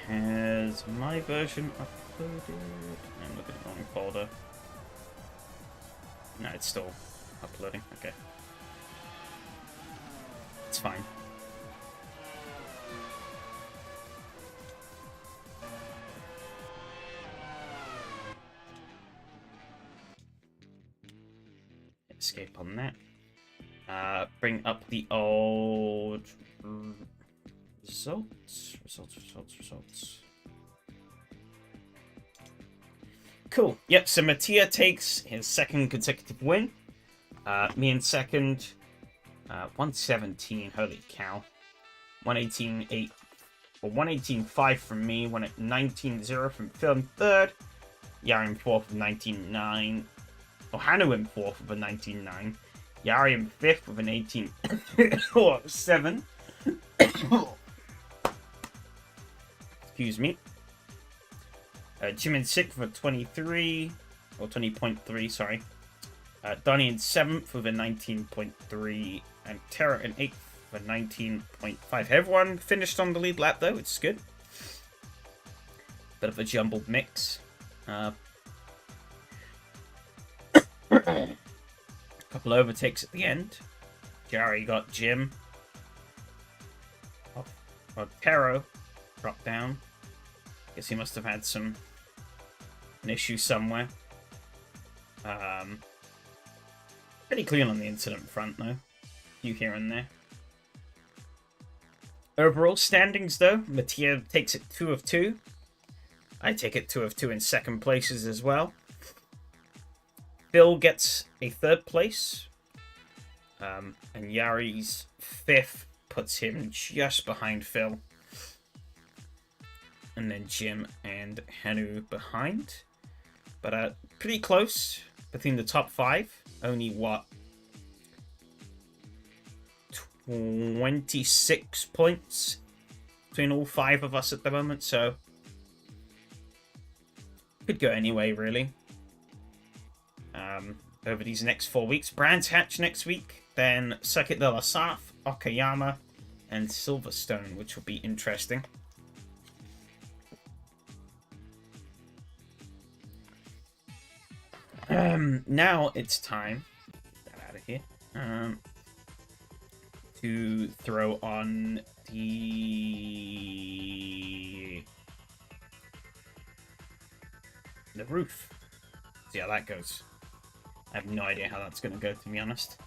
Has my version uploaded? I'm looking at the wrong folder. No, it's still uploading. Okay. It's fine. Escape on that. Bring up the old results. Cool. Yep, so Mattia takes his second consecutive win. Me in second. 117, holy cow. 118.8 or 118.5 from me, 19.0 from Phil in third. Yari in fourth with 19.9. Oh, Hanu in fourth with a 19.9. Yari in fifth with an 18.7. Excuse me. Jim in sixth with a 23, or 20.3, sorry. Donnie in seventh with a 19.3, and Tara in eighth with a 19.5. Everyone finished on the lead lap though, which is good. Bit of a jumbled mix. Couple overtakes at the end. Jari got Jim. Taro dropped down. Guess he must have had an issue somewhere. Pretty clean on the incident front though. A few here and there. Overall standings, though, Mattia takes it 2 of 2. I take it 2 of 2 in second places as well. Phil gets a 3rd place. And Yari's 5th puts him just behind Phil. And then Jim and Hanu behind. But pretty close between the top 5. Only, what, 26 points between all 5 of us at the moment, so could go anyway, really. Over these next 4 weeks. Brands Hatch next week, then Circuit de la Sarthe, Okayama, and Silverstone, which will be interesting. Now it's time, get that out of here, to throw on the roof. See how that goes. I have no idea how that's going to go, to be honest.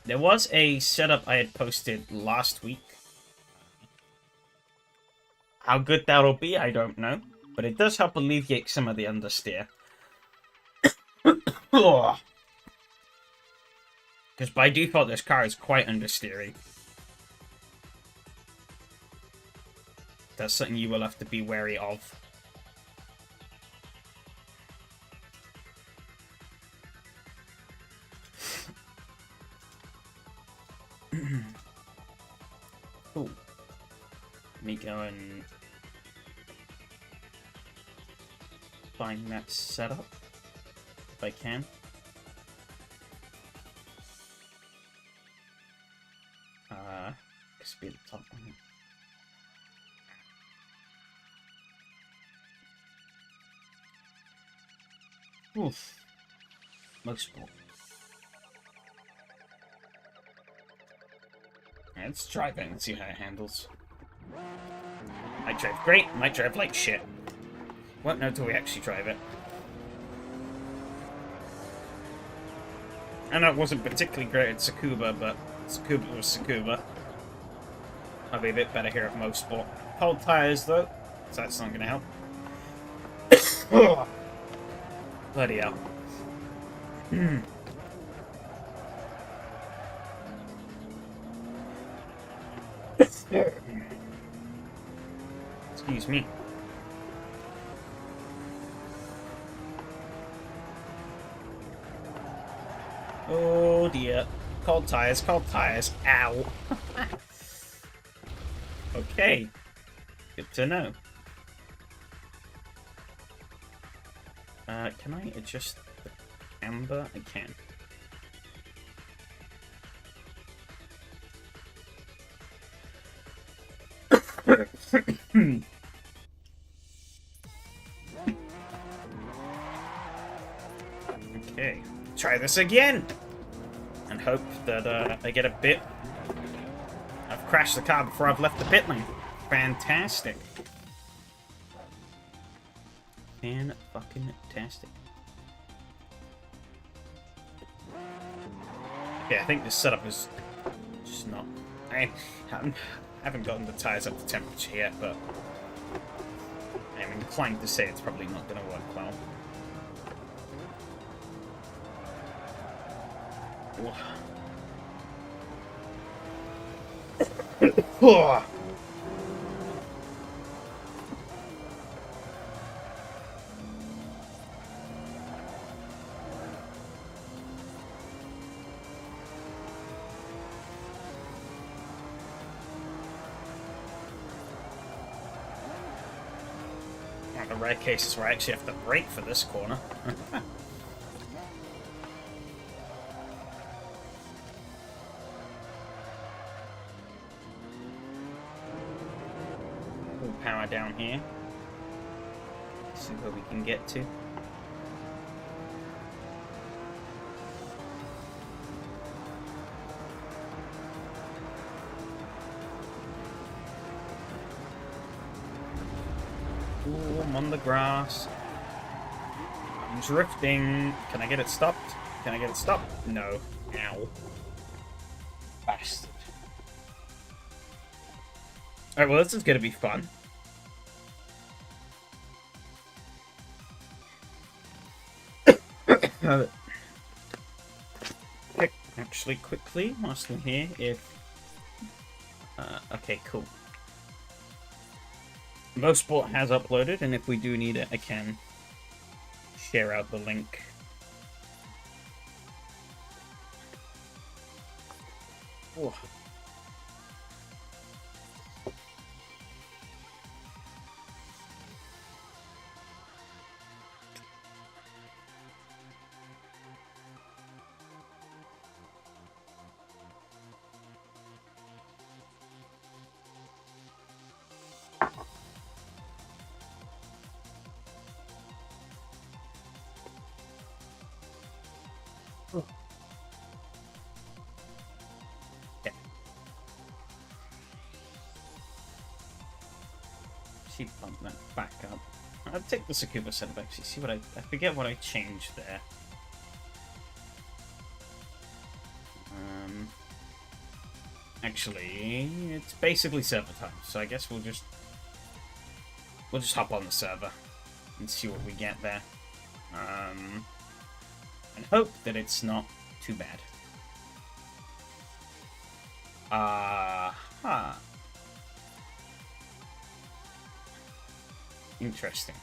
There was a setup I had posted last week. How good that'll be, I don't know. But it does help alleviate some of the understeer. Because by default, this car is quite understeery. That's something you will have to be wary of. Cool. Let me go and find that setup if I can. This be the top one. Oof. Motorsport. Let's drive it and see how it handles. Might drive great, might drive like shit. Won't know till we actually drive it. I know it wasn't particularly great at Tsukuba, but Tsukuba was Tsukuba. I'll be a bit better here at Motorsport. Cold tires though, so that's not gonna help. Bloody hell. Excuse me. Oh dear. Cold tires, cold tires. Ow. Okay. Good to know. Can I adjust the camber? I can. Okay, try this again, and hope that I get a bit. I've crashed the car before I've left the pit lane. Fantastic. Fan-fucking-tastic. Yeah, I think this setup is just not. I haven't gotten the tires up to temperature yet, but I'm inclined to say it's probably not going to work well. One of the rare cases where I actually have to brake for this corner. Full power down here. See where we can get to. Ooh, I'm on the grass. I'm drifting. Can I get it stopped? Can I get it stopped? No. Ow. Bastard. Alright, well, this is gonna be fun. Check, actually, quickly, whilst we're here, if... okay, cool. Mosport has uploaded, and if we do need it, I can share out the link. Oh. She bumped that back up. I'll take the Sakuba setup actually. See what I forget what I changed there. Actually, it's basically server time, so I guess we'll just hop on the server and see what we get there. And hope that it's not too bad. Interesting.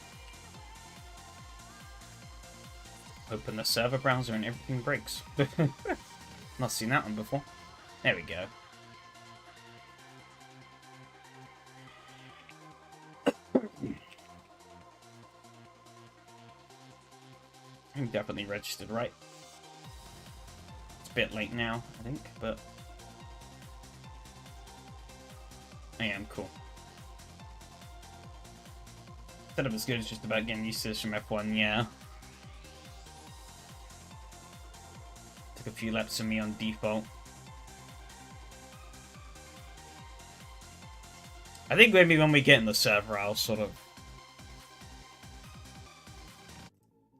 Open the server browser and everything breaks. Not seen that one before. There we go. I'm definitely registered right. It's a bit late now, I think, but I am cool. Setup as good as just about getting used to this from F1, yeah. Took a few laps of me on default. I think maybe when we get in the server, I'll sort of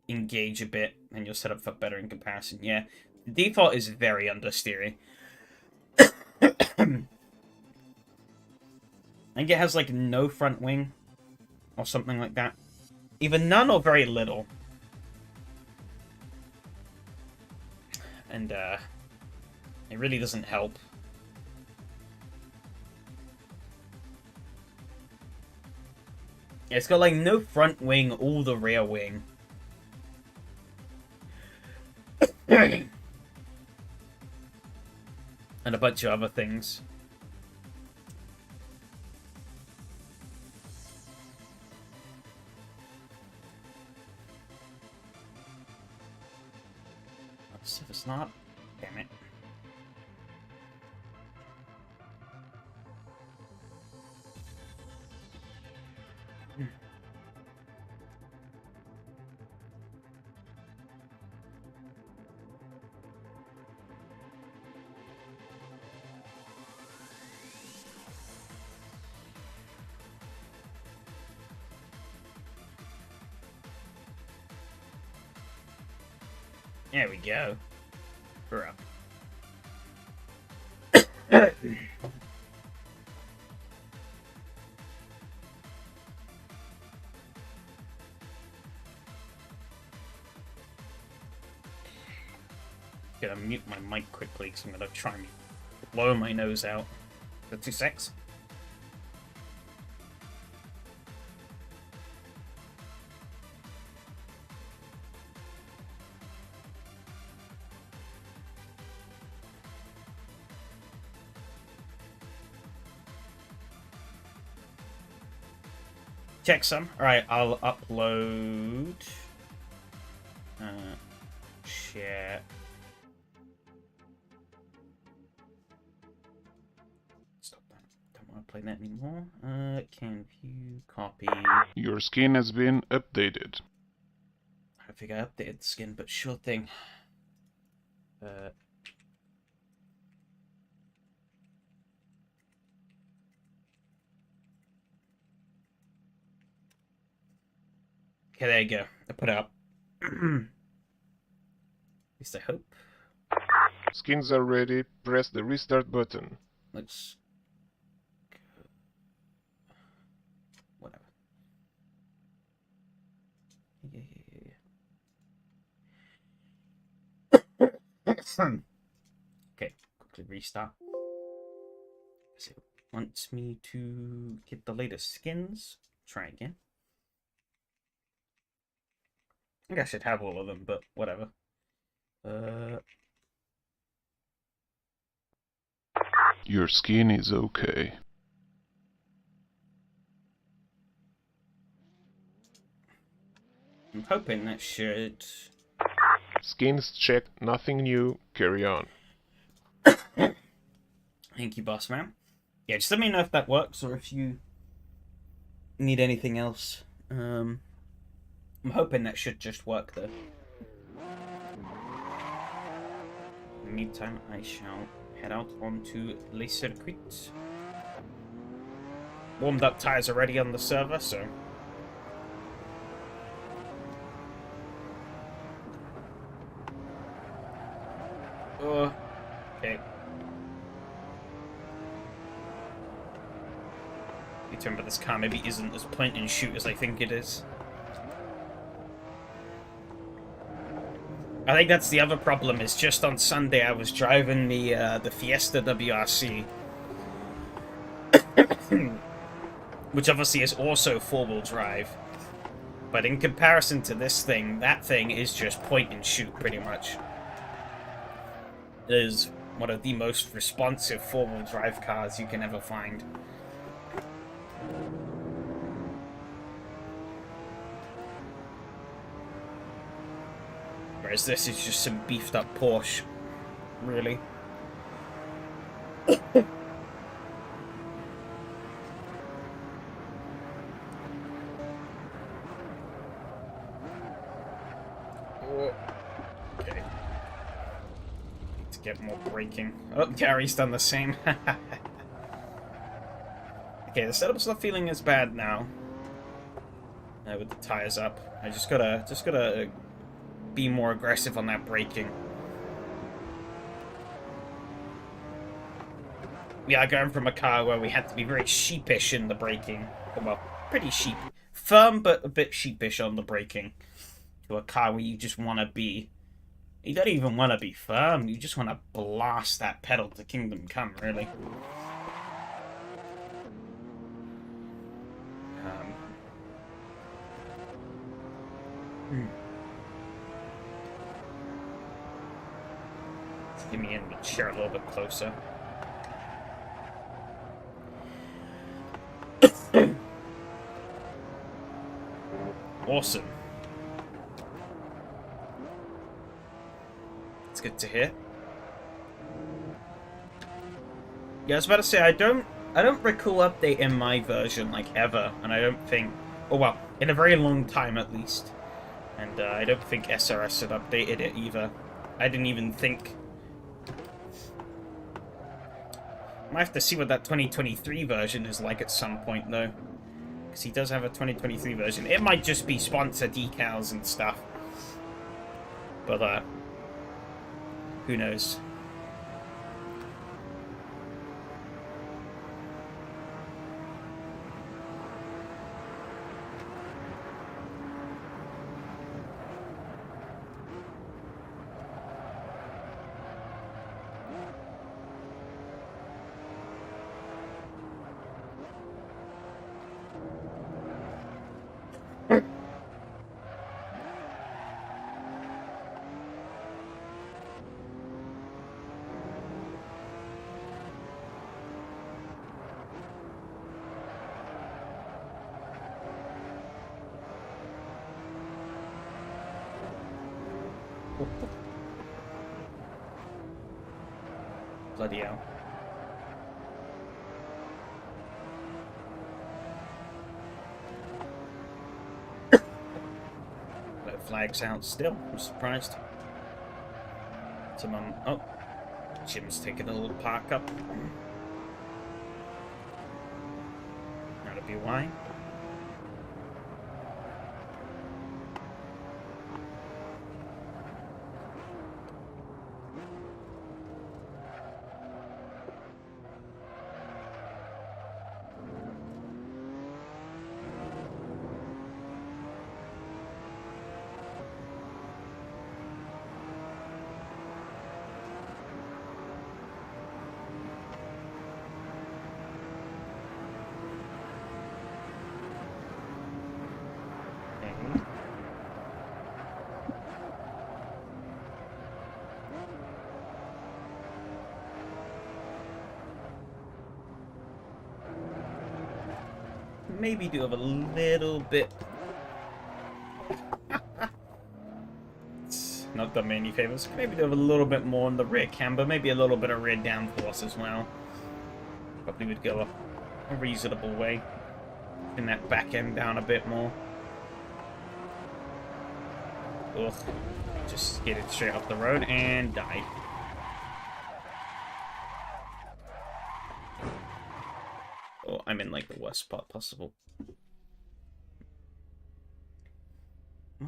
engage a bit, and you'll set up for better in comparison. Yeah, the default is very understeery. I think it has like no front wing or something like that. Either none or very little. And it really doesn't help. Yeah, it's got like no front wing or the rear wing. And a bunch of other things. Let's see if it's not. Damn it. There we go. We're up. Gonna mute my mic quickly because I'm gonna try and blow my nose out. For 2 secs. Check some. Alright, I'll upload. Share. Stop that. Don't want to play that anymore. Can view, copy. Your skin has been updated. I think I updated the skin, but sure thing. Okay, there you go. I put it up. At least I hope. Skins are ready. Press the restart button. Let's go. Whatever. Okay, quickly restart. So it wants me to get the latest skins. Try again. I think I should have all of them, but whatever. Your skin is okay. I'm hoping that should... Skins checked, nothing new, carry on. Thank you, boss man. Yeah, just let me know if that works or if you need anything else. I'm hoping that should just work though. In the meantime, I shall head out onto Le Circuit. Warmed up tires already on the server, so... okay. You remember this car maybe isn't as point and shoot as I think it is. I think that's the other problem, is just on Sunday I was driving the Fiesta WRC. Which obviously is also four-wheel drive. But in comparison to this thing, that thing is just point and shoot pretty much. It is one of the most responsive four-wheel drive cars you can ever find. Whereas this is just some beefed up Porsche, really. Okay. Need to get more braking. Oh, Gary's done the same. Okay, the setup's not feeling as bad now. With the tires up. I just gotta be more aggressive on that braking. We are going from a car where we had to be very sheepish in the braking. Well, pretty sheep. Firm, but a bit sheepish on the braking. To a car where you just want to be... You don't even want to be firm. You just want to blast that pedal to kingdom come, really. Get me in the chair a little bit closer. Awesome. It's good to hear. Yeah, I was about to say, I don't recall updating my version, like, ever, and I don't think... Oh, well, in a very long time, at least. And I don't think SRS had updated it, either. I didn't even think... Might have to see what that 2023 version is like at some point, though. Because he does have a 2023 version. It might just be sponsor decals and stuff. But, who knows? Bloody hell. No flags out still. I'm surprised. Oh, Jim's taking a little park up. That'll be why. maybe do have a little bit... It's not done me any favors. Maybe do have a little bit more in the rear camber. Maybe a little bit of rear downforce as well. Probably would go a reasonable way. Bring that back end down a bit more. Ugh. Just skidded straight off the road and died. Oh, I'm in like the worst spot possible.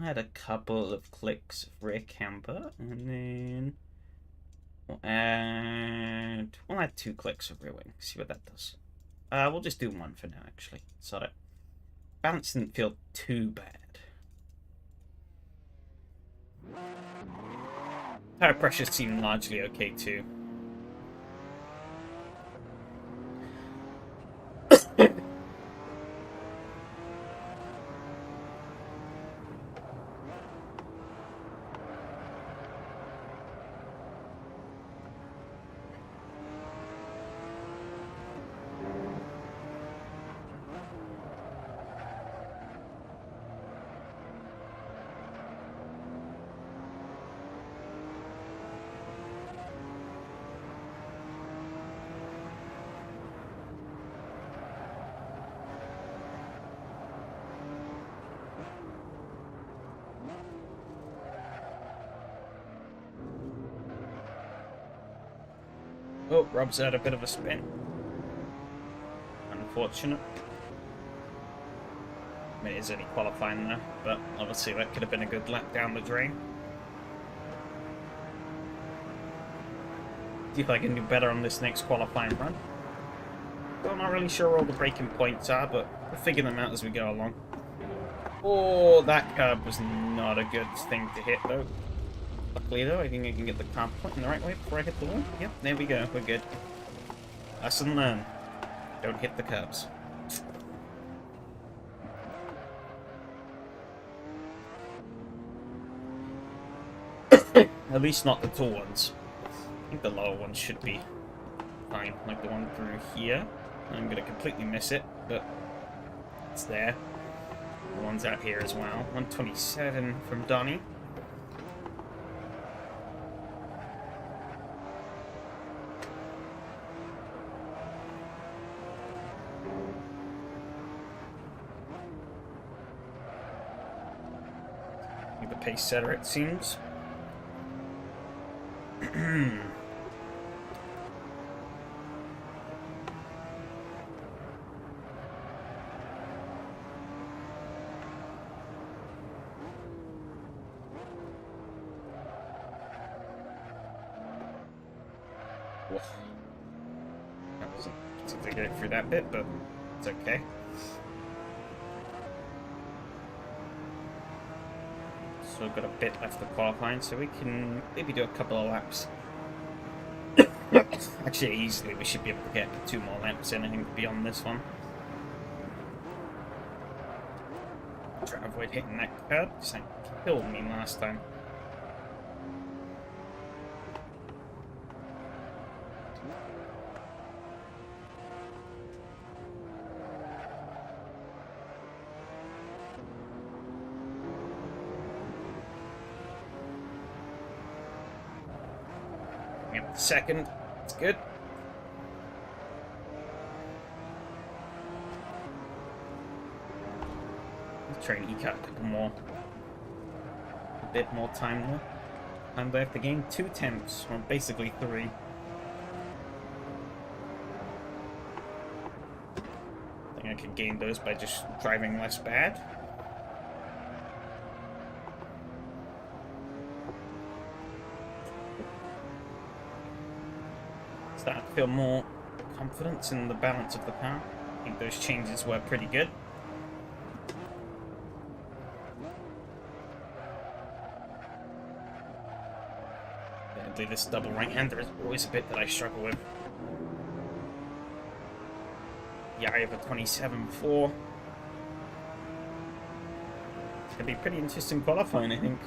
I had a couple of clicks of rear camber, and then we'll add 2 clicks of rear wing. See what that does. We'll just do 1 for now, actually. Sort it. Balance didn't feel too bad. Tire pressure seemed largely okay too. Oh, Rob's had a bit of a spin. Unfortunate. I mean, it is only qualifying there, but obviously that could have been a good lap down the drain. See if I can do better on this next qualifying run. Well, I'm not really sure where all the braking points are, but we'll figure them out as we go along. Oh, that curb was not a good thing to hit, though. Luckily, though, I think I can get the car point in the right way before I hit the wall. Yep, there we go. We're good. Lesson learned. Don't hit the curbs. At least not the tall ones. I think the lower ones should be fine, like the one through here. I'm going to completely miss it, but it's there. The one's out here as well. 127 from Donnie. The pace setter, it seems. That wasn't particularly good through that bit, but it's okay. So we've got a bit left of qualifying, so we can maybe do a couple of laps. Actually, easily we should be able to get 2 more laps in, I think, beyond this one. Try to avoid hitting that curb, because that killed me last time. Yep, second. It's good. Train he got a couple more. A bit more time there. And they have to gain 2 temps, or basically 3. I think I could gain those by just driving less bad. Starting to feel more confidence in the balance of the car. I think those changes were pretty good. Admittedly, this double right-hander is always a bit that I struggle with. Yeah, I have a 27.4. It's gonna be pretty interesting qualifying, I think.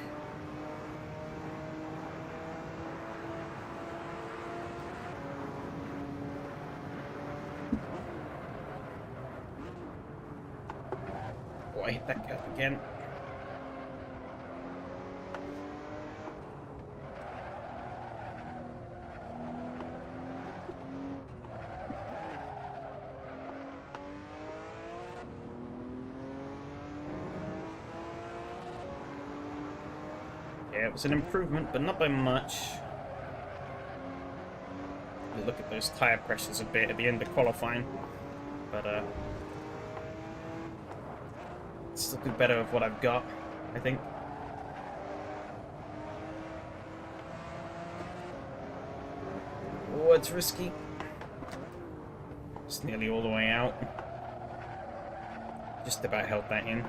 I hit that curb again. Yeah, it was an improvement, but not by much. You look at those tire pressures a bit at the end of qualifying, but it's looking better with what I've got, I think. Oh, it's risky. It's nearly all the way out. Just about held that in.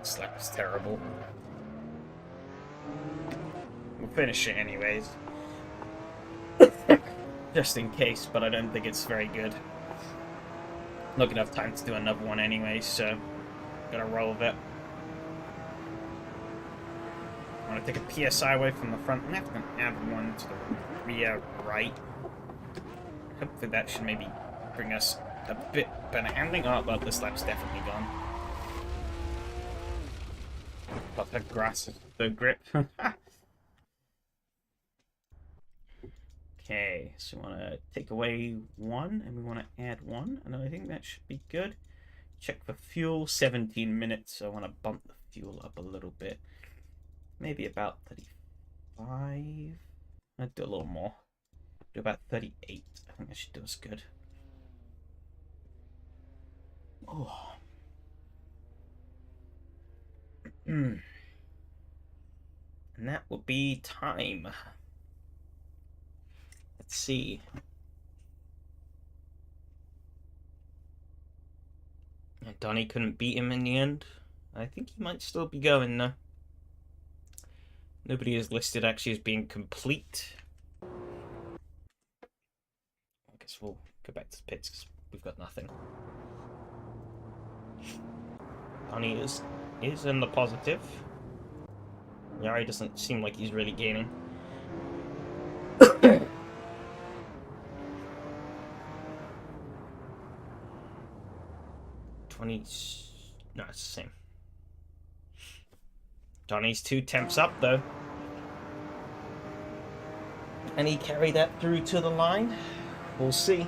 This lap is terrible. We'll finish it anyways. Just in case, but I don't think it's very good. Not gonna have time to do another one anyway, so gotta roll with it. I want to take a PSI away from the front left and add one to the rear right. Hopefully that should maybe bring us a bit better handling. Oh, well, this lap's definitely gone. But the grass is the grip. Okay, so we want to take away one, and we want to add one, and I think that should be good. Check for fuel, 17 minutes, so I want to bump the fuel up a little bit. Maybe about 35. I'd do a little more. Do about 38. I think that should do us good. Oh. And that will be time. Let's see. And Donnie couldn't beat him in the end. I think he might still be going though. Nobody is listed actually as being complete. I guess we'll go back to the pits because we've got nothing. Donnie is in the positive. Yari doesn't seem like he's really gaining. 20. No, it's the same. Donnie's 2 temps up though. And he carried that through to the line. We'll see.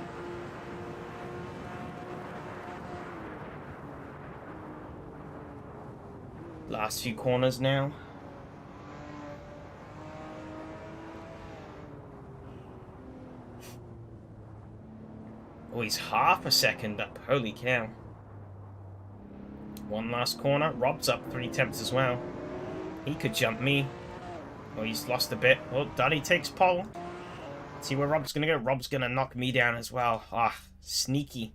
Last few corners now. Oh, he's half a second up. Holy cow. One last corner. Rob's up 3 temps as well. He could jump me. Oh, he's lost a bit. Oh, Donnie takes pole. Let's see where Rob's going to go. Rob's going to knock me down as well. Ah, sneaky.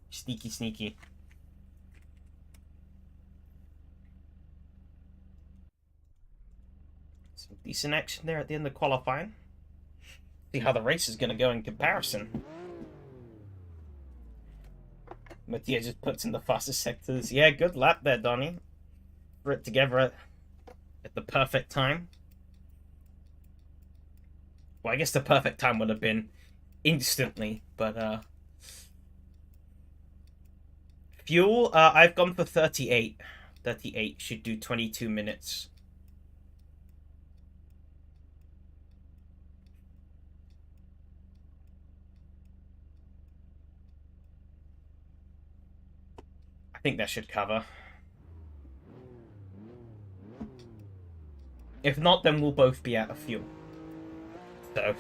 Sneaky, sneaky. Some decent action there at the end of qualifying. See how the race is going to go in comparison. Mattia just puts in the fastest sectors. Yeah, good lap there, Donnie. Threw it together at the perfect time. Well, I guess the perfect time would have been instantly, but fuel, I've gone for 38. 38 should do 22 minutes. I think that should cover. If not, then we'll both be out of fuel. So,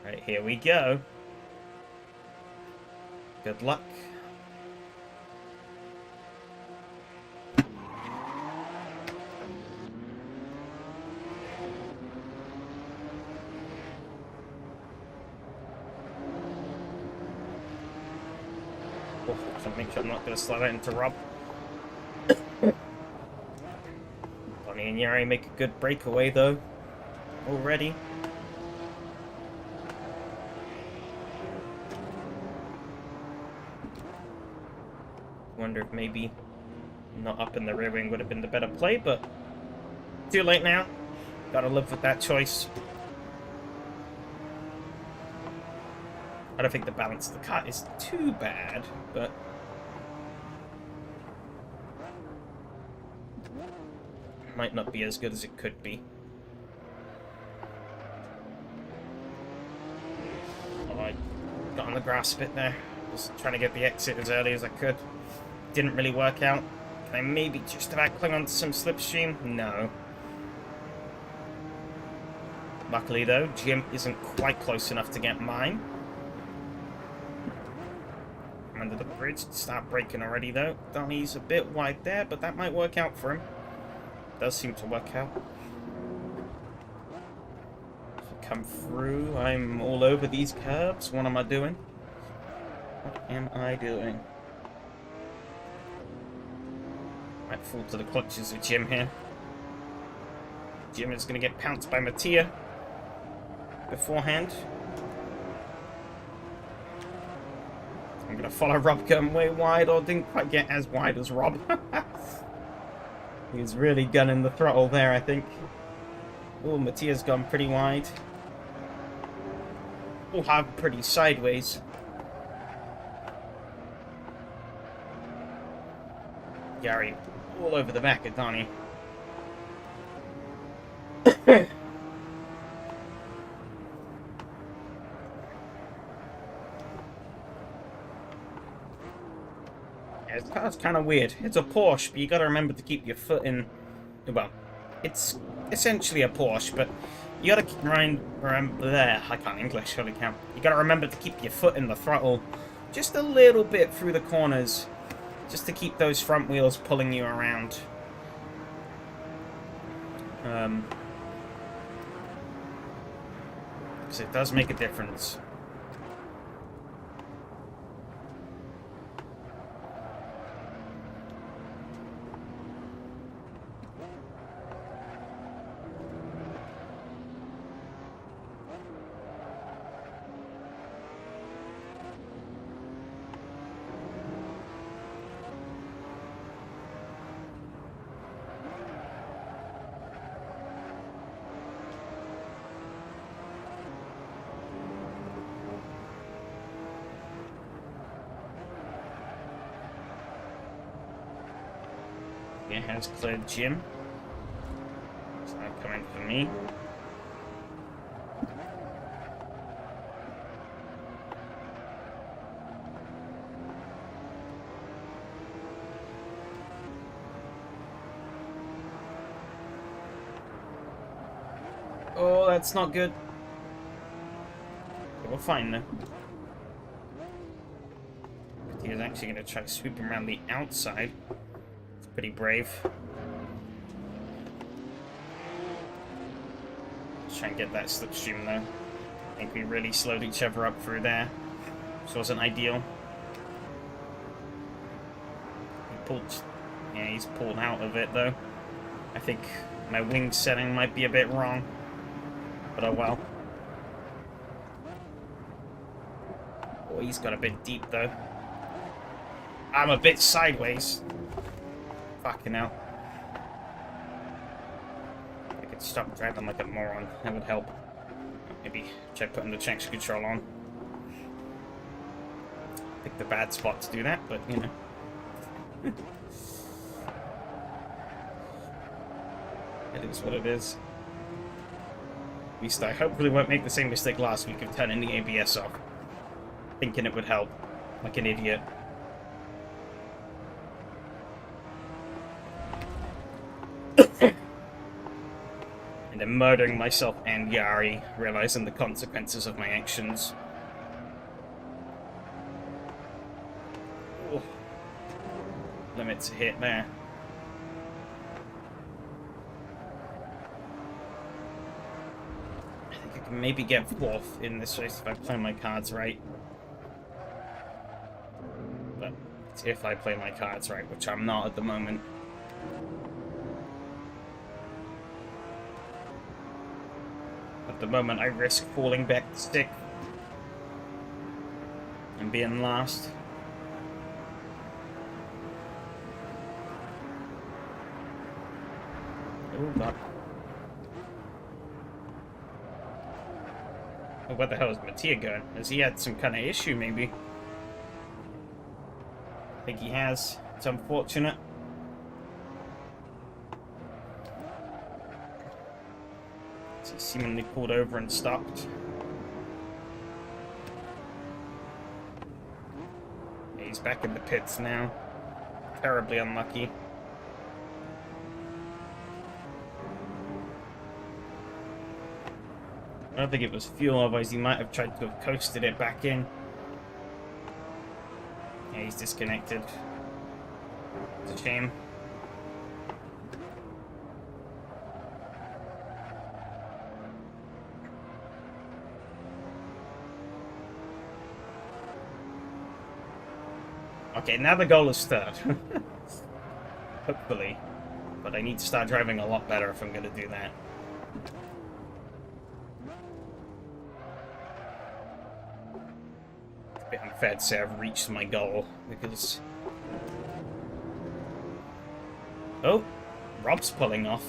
right, here we go. Good luck. Oh, so make sure I'm not going to slide that into Rob. Bonnie and Yari make a good breakaway though. Already. wonder if maybe not up in the rear wing would have been the better play, but too late now. Gotta live with that choice. I don't think the balance of the car is too bad, but might not be as good as it could be. Oh, I got on the grass a bit there. Just trying to get the exit as early as I could. Didn't really work out. Can I maybe just about cling onto some slipstream? No. Luckily though, Jim isn't quite close enough to get mine. I'm under the bridge. Start braking already though. Donnie's a bit wide there, but that might work out for him. Does seem to work out. If I come through, I'm all over these curbs. What am I doing? What am I doing? Might fall to the clutches of Jim here. Jim is going to get pounced by Mattia beforehand. I'm going to follow Rob going way wide, or didn't quite get as wide as Rob. He was really gunning the throttle there, I think. Oh, Mattia's gone pretty wide. We'll have pretty sideways. Gary all over the back of Donnie. This car's kind of weird. It's a Porsche, but you gotta remember to keep your foot in... Well, it's essentially a Porsche, but you gotta remember there. I can't English, holy cow. You gotta remember to keep your foot in the throttle just a little bit through the corners, just to keep those front wheels pulling you around. Because it does make a difference. It has cleared Jim. It's now coming for me. Oh, that's not good. Okay, we're fine though. He's actually going to try to sweep him around the outside. Pretty brave. Let's try and get that slipstream though. I think we really slowed each other up through there. This wasn't ideal. He pulled... Yeah, he's pulled out of it though. I think my wing setting might be a bit wrong. But oh well. Oh, he's got a bit deep though. I'm a bit sideways. Fucking hell. I could stop driving like a moron. That would help. Maybe try putting the traction control on. Pick the bad spot to do that, but you know. It is what it is. At least I hopefully won't make the same mistake last week of turning the ABS off. Thinking it would help. Like an idiot. And then murdering myself and Yari, realizing the consequences of my actions. Oh. Limits hit there. I think I can maybe get fourth in this race if I play my cards right. But it's if I play my cards right, which I'm not at the moment. At the moment, I risk falling back to stick and being last. Oh, God. Oh, where the hell is Mattia going? Has he had some kind of issue, maybe? I think he has. It's unfortunate. He seemingly pulled over and stopped. Yeah, he's back in the pits now. Terribly unlucky. I don't think it was fuel, otherwise he might have tried to have coasted it back in. Yeah, he's disconnected. It's a shame. Okay, now the goal is third. Hopefully. But I need to start driving a lot better if I'm going to do that. It's a bit unfair to say I've reached my goal, because... Oh! Rob's pulling off.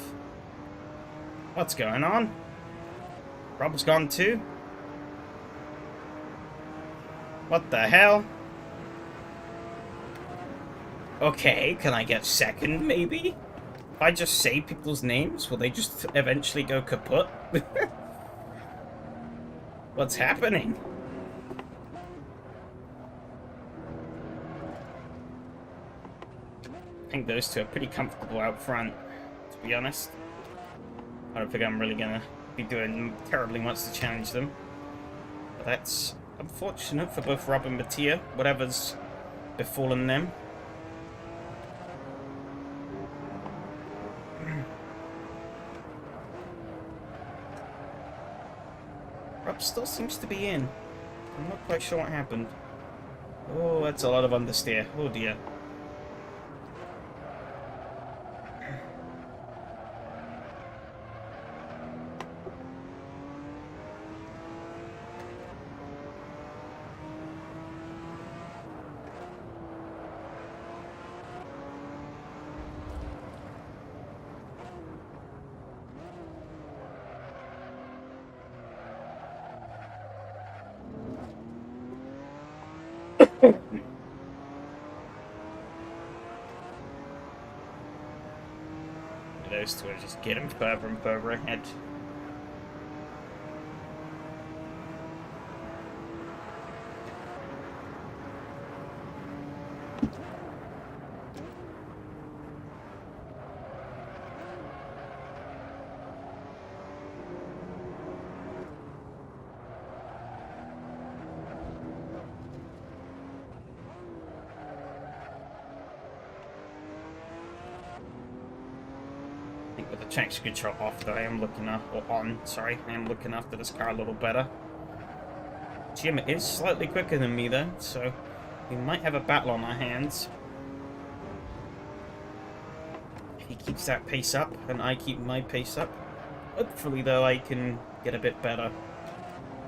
What's going on? Rob's gone too? What the hell? Okay, can I get second, maybe? If I just say people's names, will they just eventually go kaput? What's happening? I think those two are pretty comfortable out front, to be honest. I don't think I'm really gonna be doing terribly much to challenge them. But that's unfortunate for both Rob and Mattia, whatever's befallen them. Rob still seems to be in. I'm not quite sure what happened. Oh, that's a lot of understeer. Oh dear. Those two are just getting further and further ahead. With the traction control off, though, I am looking after, or on, sorry, I am looking after this car a little better. Jim is slightly quicker than me, though, so we might have a battle on our hands. If he keeps that pace up, and I keep my pace up, hopefully, though, I can get a bit better.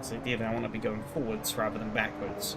So ideally, I want to be going forwards rather than backwards.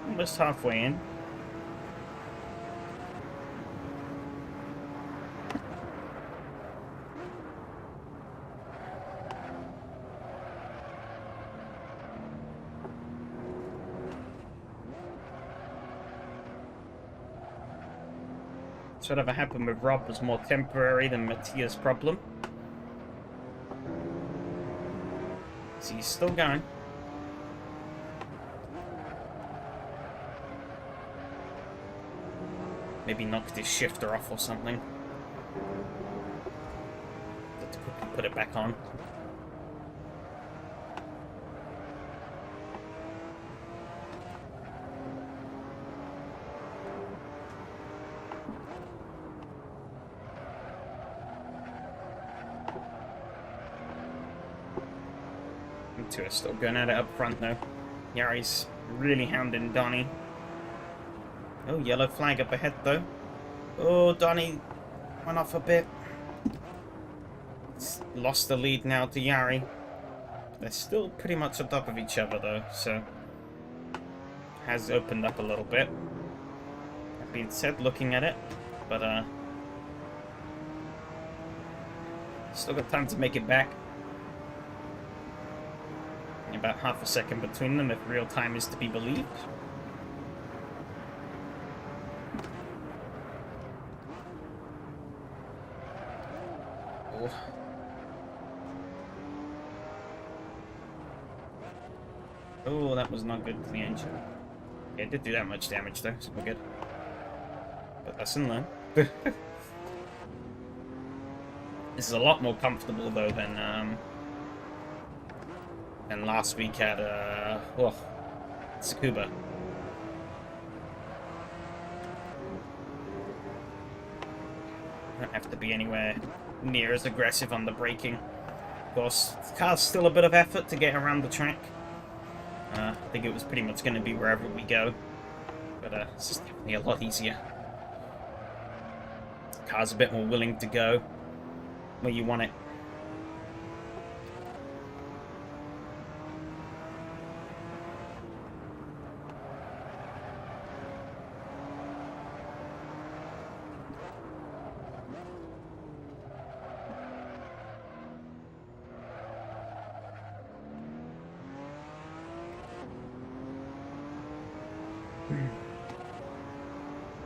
Almost halfway in. So whatever happened with Rob was more temporary than Mattia's problem. So he's still going. Maybe knocked his shifter off or something. Let's quickly put it back on. two are still going at it up front, though. Yari's really hounding Donnie. Oh, yellow flag up ahead, though. Oh, Donnie went off a bit. It's lost the lead now to Yari. They're still pretty much on top of each other, though, so... has opened up a little bit. That being said, looking at it, but, still got time to make it back. About half a second between them, if real time is to be believed. Oh. Oh, that was not good to the engine. Yeah, it did do that much damage though, so we're good. But lesson learned. This is a lot more comfortable though than last week at Tsukuba. Don't have to be anywhere near as aggressive on the braking. Of course, the car's still a bit of effort to get around the track. I think it was pretty much going to be wherever we go, but it's just definitely a lot easier. The car's a bit more willing to go where you want it.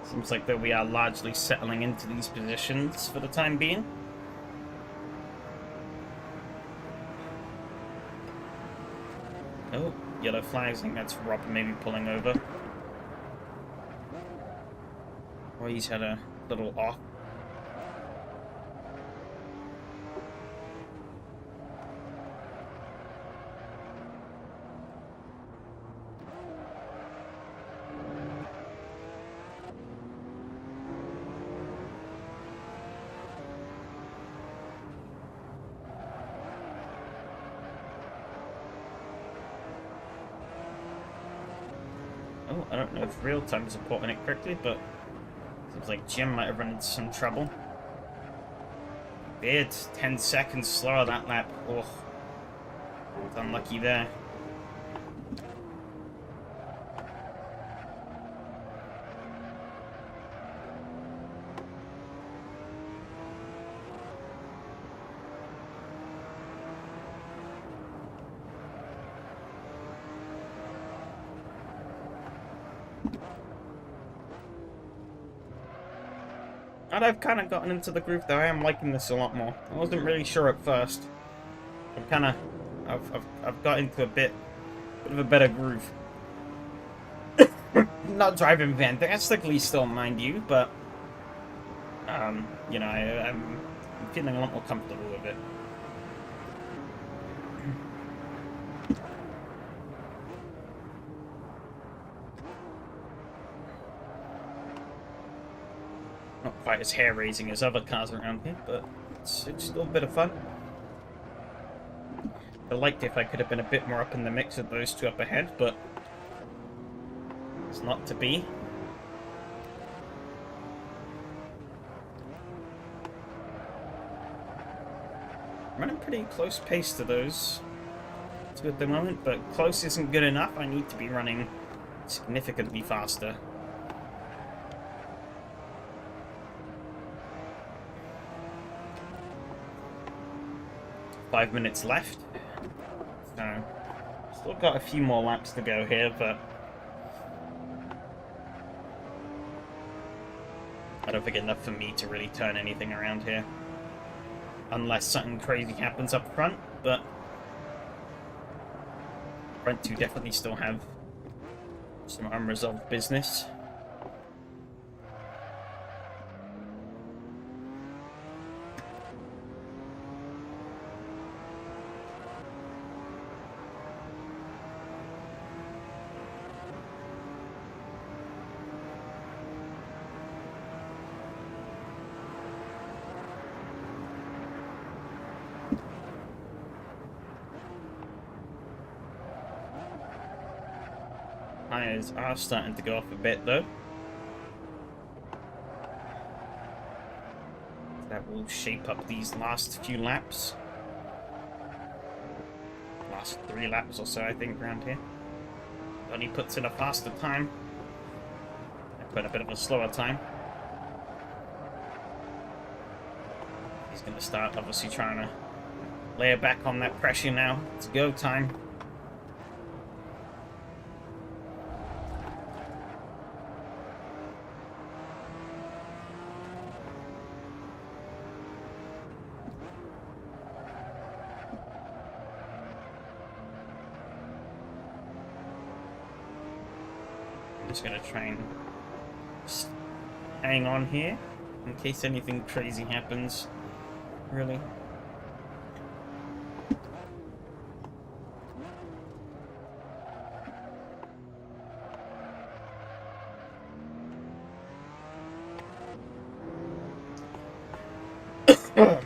Seems like that we are largely settling into these positions for the time being. Oh, yellow flags. I think that's Rob maybe pulling over. Or he's had a little off. Oh, I don't know if real time is reporting it correctly, but seems like Jim might have run into some trouble. It's 10 seconds slower that lap. Oh, it's unlucky there. And I've kind of gotten into the groove though. I am liking this a lot more. I wasn't really sure at first. I've got into a bit of a better groove. Not driving fantastically still, mind you, but you know, I'm feeling a lot more comfortable with it. Not quite as hair-raising as other cars around here, but it's still a bit of fun. I liked if I could have been a bit more up in the mix with those two up ahead, but it's not to be. Running pretty close pace to those two at the moment, but close isn't good enough. I need to be running significantly faster. Five minutes left. So, still got a few more laps to go here, but I don't think enough for me to really turn anything around here. Unless something crazy happens up front, but front two definitely still have some unresolved business. tires are starting to go off a bit, though. That will shape up these last few laps. Last 3 laps or so, I think, around here. Donny puts in a faster time. I put a bit of a slower time. He's going to start, obviously, trying to layer back on that pressure now. It's go time. Just gonna try and hang on here in case anything crazy happens. Really. Ugh.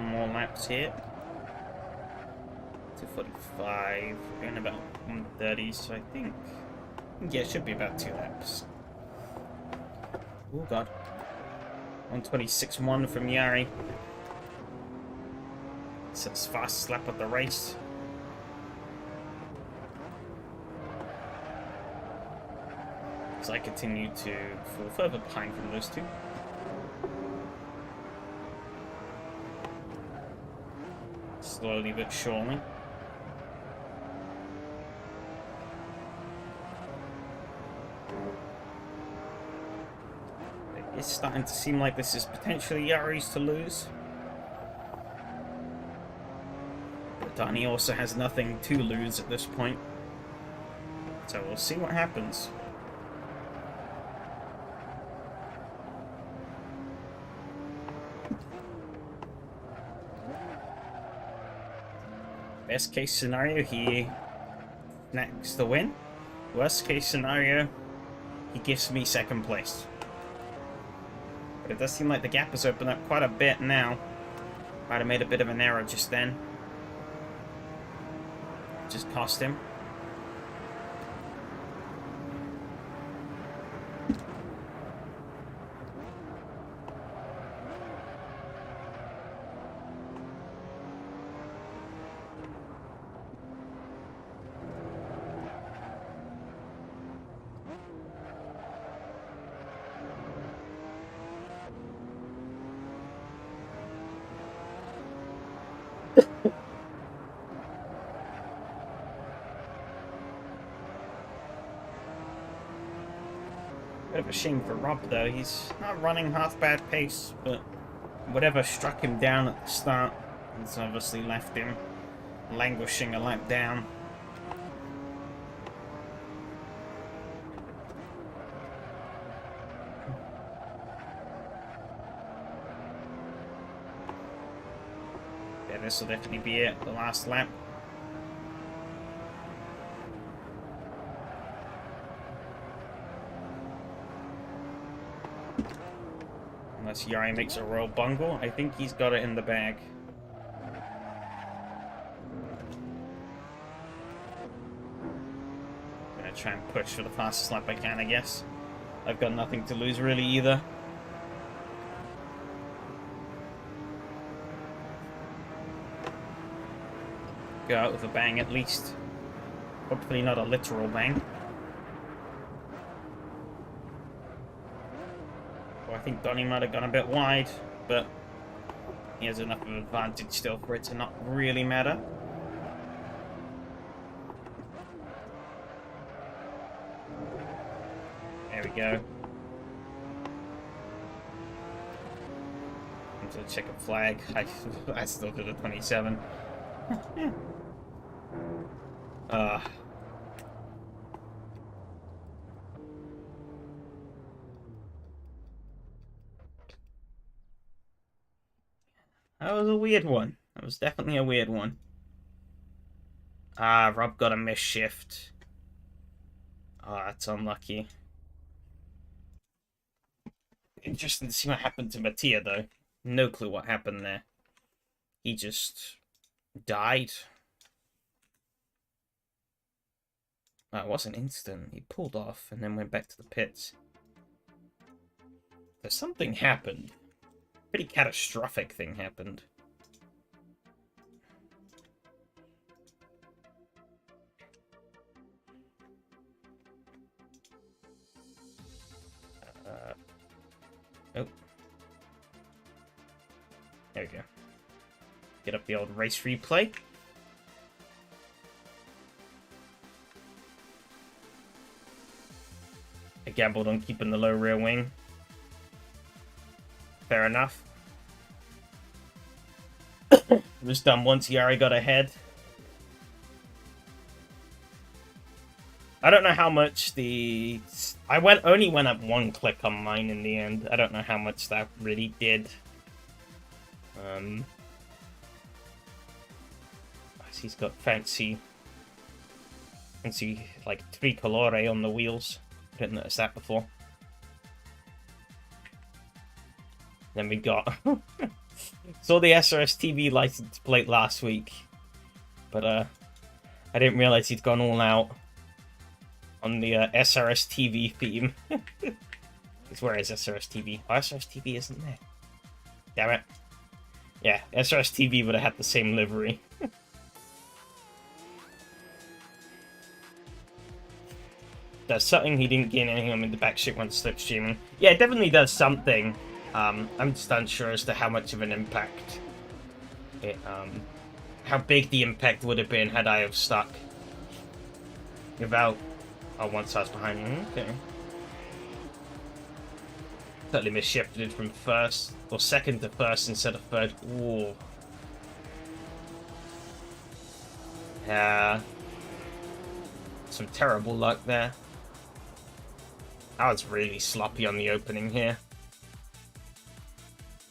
More laps here. 245, and about 130, so I think, yeah, it should be about 2 laps. Oh god. 126.1 from Yari. It's his fastest lap of the race. As I continue to fall further behind from those two. Slowly but surely. It's starting to seem like this is potentially Yari's to lose. But Donny also has nothing to lose at this point. So we'll see what happens. Best case scenario, he snags the win. Worst case scenario, he gives me second place. But it does seem like the gap has opened up quite a bit now. Might have made a bit of an error just then. Just cost him. Bit of a shame for Rob, though. He's not running half bad pace, but whatever struck him down at the start has obviously left him languishing a lap down. Yeah, this will definitely be it, the last lap. Unless Yari makes a royal bungle, I think he's got it in the bag. Gonna try and push for the fastest lap I can, I guess. I've got nothing to lose really either. Go out with a bang at least. Hopefully not a literal bang. I think Donny might have gone a bit wide, but he has enough of an advantage still for it to not really matter. There we go. Into the checkered flag. I still did a 27. That was a weird one. That was definitely a weird one. Ah, Rob got a misshift. Oh, that's unlucky. Interesting to see what happened to Mattia, though. No clue what happened there. He just died. Oh, it wasn't instant. He pulled off and then went back to the pits. There's something happened. Pretty catastrophic thing happened. Oh. There we go. Get up the old race replay. I gambled on keeping the low rear wing. Fair enough. It was done once Yari got ahead. I don't know how much the... I only went up one click on mine in the end. I don't know how much that really did. He's got fancy, like, tricolore on the wheels. I didn't notice that before. Then we got... saw the SRS TV license plate last week. But, I didn't realize he'd gone all out on the SRS TV theme. Where is SRS TV? Oh, SRS TV isn't there. Damn it. Yeah, SRS TV would have had the same livery. Does something. He didn't gain anything on the back shit when slipstreaming. Yeah, it definitely does something. I'm just unsure as to how much of an impact it, how big the impact would have been had I have stuck without... Oh, once I was behind him. Okay. Totally misshifted from first, or second to first instead of third. Ooh. Yeah. Some terrible luck there. I was really sloppy on the opening here.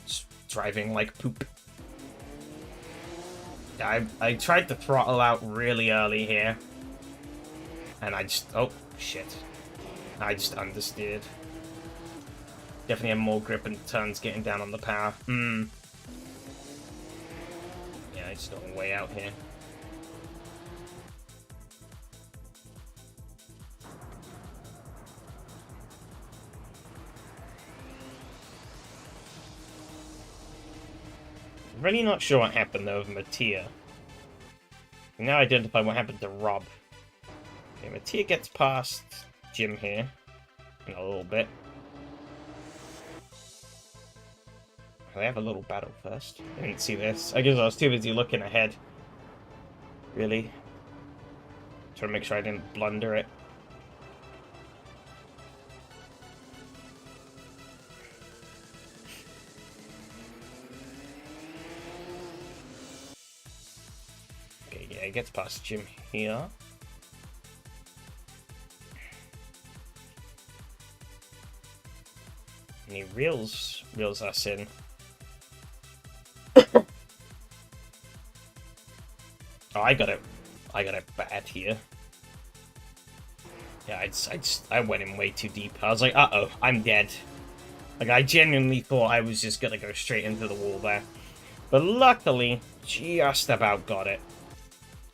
Just driving like poop. I tried to throttle out really early here. And I just... Oh, shit. I just understeered. Definitely have more grip and turns getting down on the power. Yeah, I just got way out here. Really not sure what happened though with Mattia. We now identify what happened to Rob. Okay, Mattia gets past Jim here in a little bit. They have a little battle first. I didn't see this. I guess I was too busy looking ahead. Really. Trying to make sure I didn't blunder it. Okay, yeah, he gets past Jim here. And he reels us in. Oh, I got it bad here. Yeah, I went in way too deep. I was like, uh-oh, I'm dead. Like, I genuinely thought I was just gonna go straight into the wall there. But luckily, just about got it.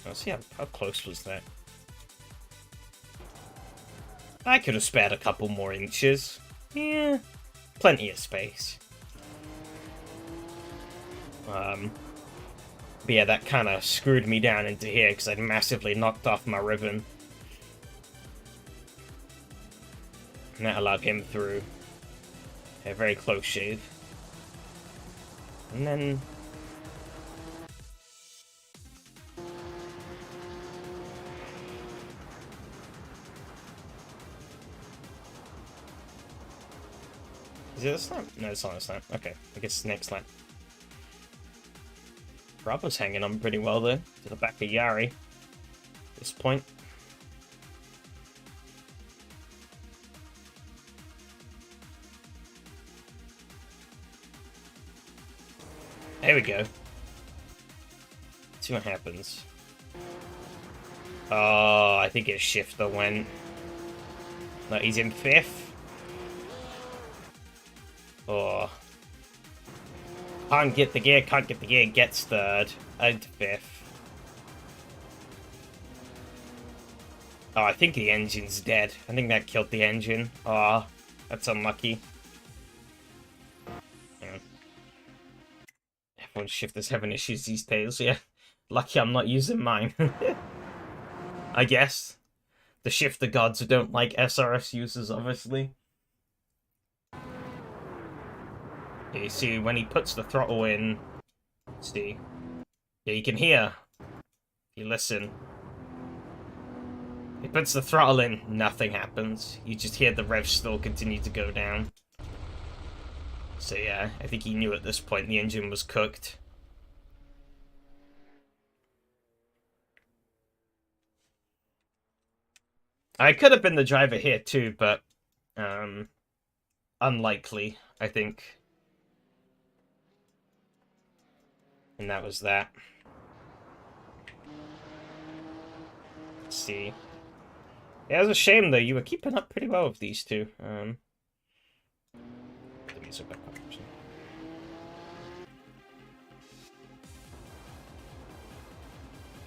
Let's see how close was that. I could have spared a couple more inches. Yeah, plenty of space. But yeah, that kind of screwed me down into here because I'd massively knocked off my ribbon. And that allowed him through. A very close shave. And then... Is it a slam? No, it's not a slam. Okay, I guess it's next lap. Bravo's hanging on pretty well, though, to the back of Yari at this point. There we go. Let's see what happens. Oh, I think his shifter went. No, he's in 5th. Oh. Can't get the gear, gets 3rd. And 5th. Oh, I think the engine's dead. I think that killed the engine. Oh, that's unlucky. Yeah. Everyone's shifters having issues these days, yeah. Lucky I'm not using mine. I guess. The shifter gods don't like SRS users, obviously. Yeah, you see, when he puts the throttle in... See? Yeah, you can hear. You listen. He puts the throttle in, nothing happens. You just hear the revs still continue to go down. So yeah, I think he knew at this point the engine was cooked. I could have been the driver here too, but unlikely, I think. And that was that. Let's see. Yeah, it was a shame though. You were keeping up pretty well with these two. These are back up.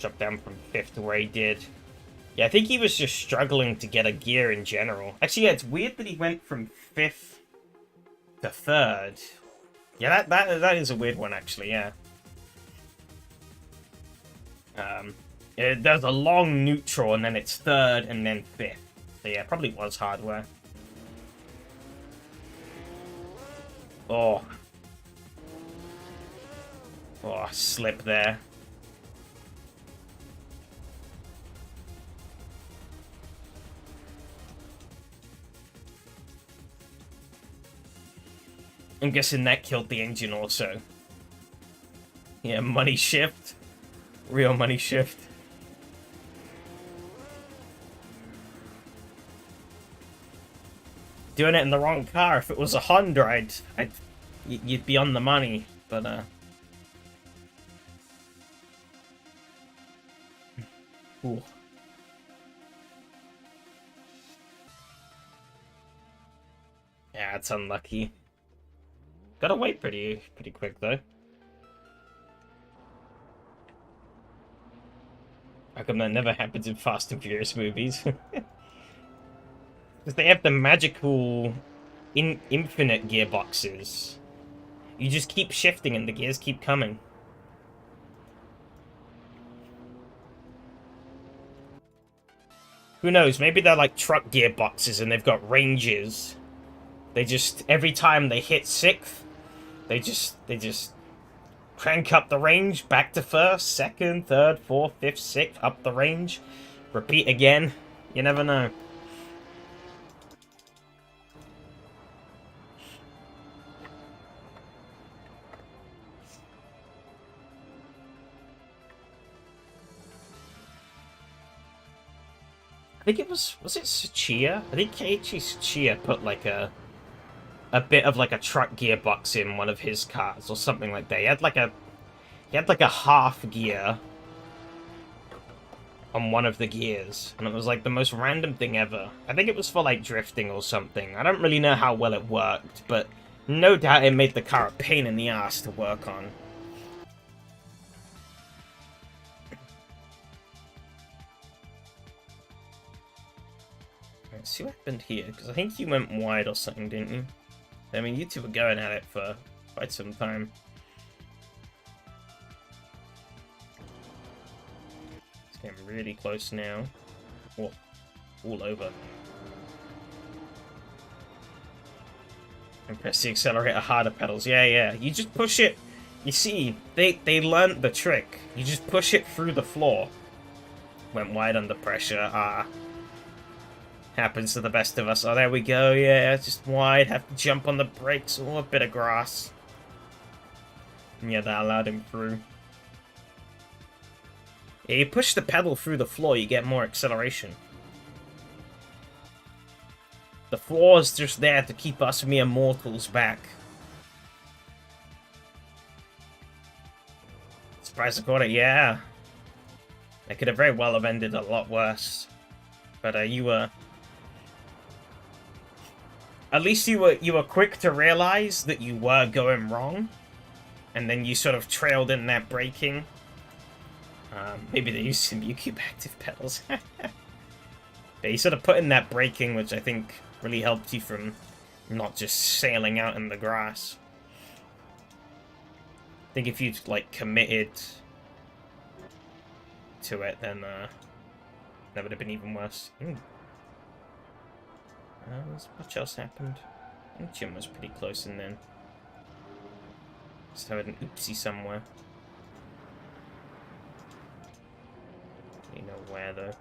Dropped down from 5th to where he did. Yeah, I think he was just struggling to get a gear in general. Actually, yeah, it's weird that he went from 5th to 3rd. Yeah, that is a weird one, actually, yeah. There's a long neutral, and then it's 3rd, and then 5th. So yeah, probably was hardware. Oh. Oh, slip there. I'm guessing that killed the engine also. Yeah, money shift. Real money shift. Doing it in the wrong car. If it was a Honda, you'd be on the money. But, Ooh. Yeah, it's unlucky. Got away pretty quick, though. How come that never happens in Fast and Furious movies? Because they have the magical, infinite gearboxes. You just keep shifting and the gears keep coming. Who knows, maybe they're like truck gearboxes and they've got ranges. They just, every time they hit 6th, they just crank up the range, back to 1st, 2nd, 3rd, 4th, 5th, 6th, up the range. Repeat again. You never know. I think it was it Suchiya? I think Keiichi Suchiya put like a bit of like a truck gearbox in one of his cars or something like that. He had like a half gear on one of the gears, and it was like the most random thing ever. I think it was for like drifting or something. I don't really know how well it worked, but no doubt it made the car a pain in the ass to work on. Let's see what happened here, because I think you went wide or something, didn't you? I mean, you two were going at it for quite some time. It's getting really close now. Oh, all over. And press the accelerator harder pedals. Yeah. You just push it. You see, they learned the trick. You just push it through the floor. Went wide under pressure. Happens to the best of us. Oh, there we go. Yeah, just wide. Have to jump on the brakes. Oh, a bit of grass. And yeah, that allowed him through. Yeah, you push the pedal through the floor, you get more acceleration. The floor's just there to keep us mere mortals back. Surprised I caught it, yeah. It could have very well have ended a lot worse. But you At least you were quick to realize that you were going wrong, and then you sort of trailed in that braking. Maybe they used some UCube active pedals. But you sort of put in that braking, which I think really helped you from not just sailing out in the grass. I think if you'd like committed to it, then that would have been even worse. Much else happened. I think Jim was pretty close in then. Just had an oopsie somewhere. You know where though.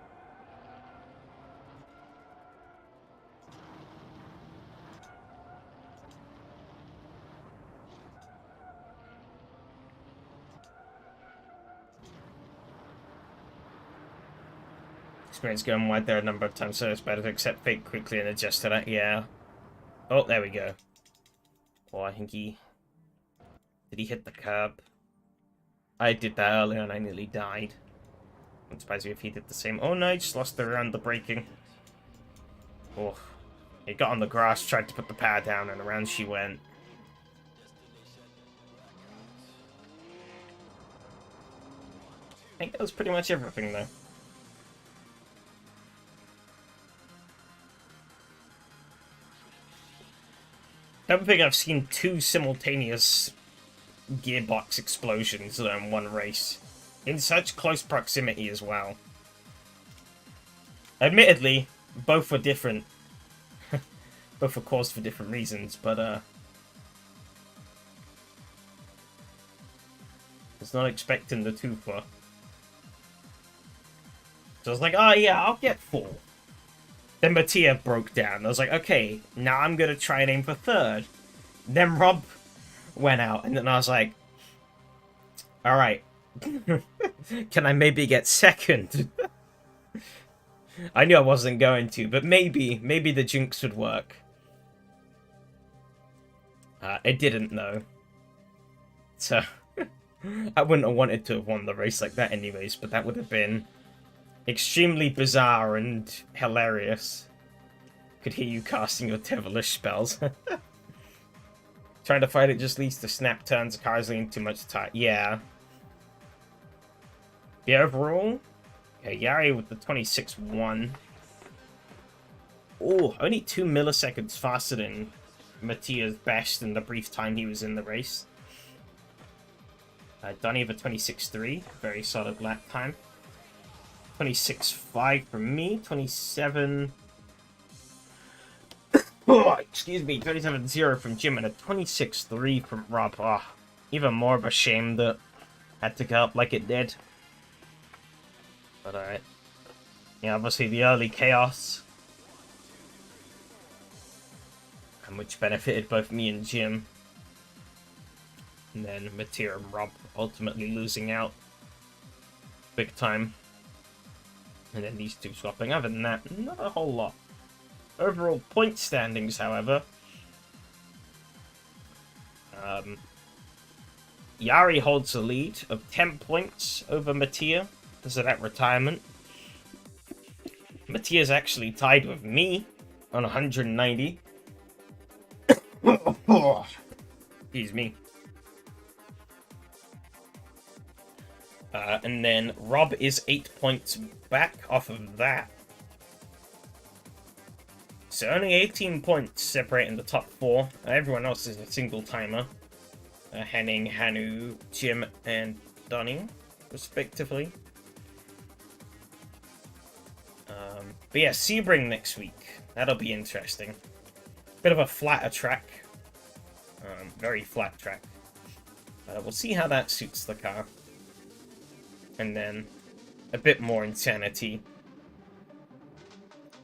Experience going wide there a number of times, so it's better to accept fate quickly and adjust to that. Yeah. Oh, there we go. Oh, I think he... Did he hit the curb? I did that earlier and I nearly died. Wouldn't surprise me if he did the same. Oh no, he just lost around the braking. Oh. He got on the grass, tried to put the power down, and around she went. I think that was pretty much everything though. I don't think I've seen two simultaneous gearbox explosions in one race. In such close proximity as well. Admittedly, both were different. Both were caused for different reasons, but I was not expecting the two for. So I was like, oh yeah, I'll get 4. Then Mattia broke down. I was like, okay, now I'm going to try and aim for 3rd. Then Rob went out, and then I was like, alright, can I maybe get 2nd? I knew I wasn't going to, but maybe the jinx would work. It didn't, though. So, I wouldn't have wanted to have won the race like that anyways, but that would have been extremely bizarre and hilarious. Could hear you casting your devilish spells. Trying to fight it just leads to snap turns, cars lean too much time. Yeah. The overall, okay, Yari with the 26-1. Oh, only 2 milliseconds faster than Mattia's best in the brief time he was in the race. Donnie with a 26-3, very solid lap time. 26.5 from me, 27... oh, excuse me, 27.0 from Jim, and a 26.3 from Rob. Oh, even more of a shame that had to go up like it did. But alright. Yeah, obviously the early chaos. And which benefited both me and Jim. And then Mattia and Rob ultimately losing out. Big time. And then these two swapping. Other than that, not a whole lot. Overall point standings, however. Yari holds a lead of 10 points over Mattia because of that retirement. Mattia's actually tied with me on 190. Excuse me. And then Rob is 8 points back off of that. So only 18 points separating the top 4. Everyone else is a single timer. Henning, Hanu, Jim, and Donnie, respectively. But yeah, Sebring next week. That'll be interesting. Bit of a flatter track. Very flat track. We'll see how that suits the car. And then a bit more insanity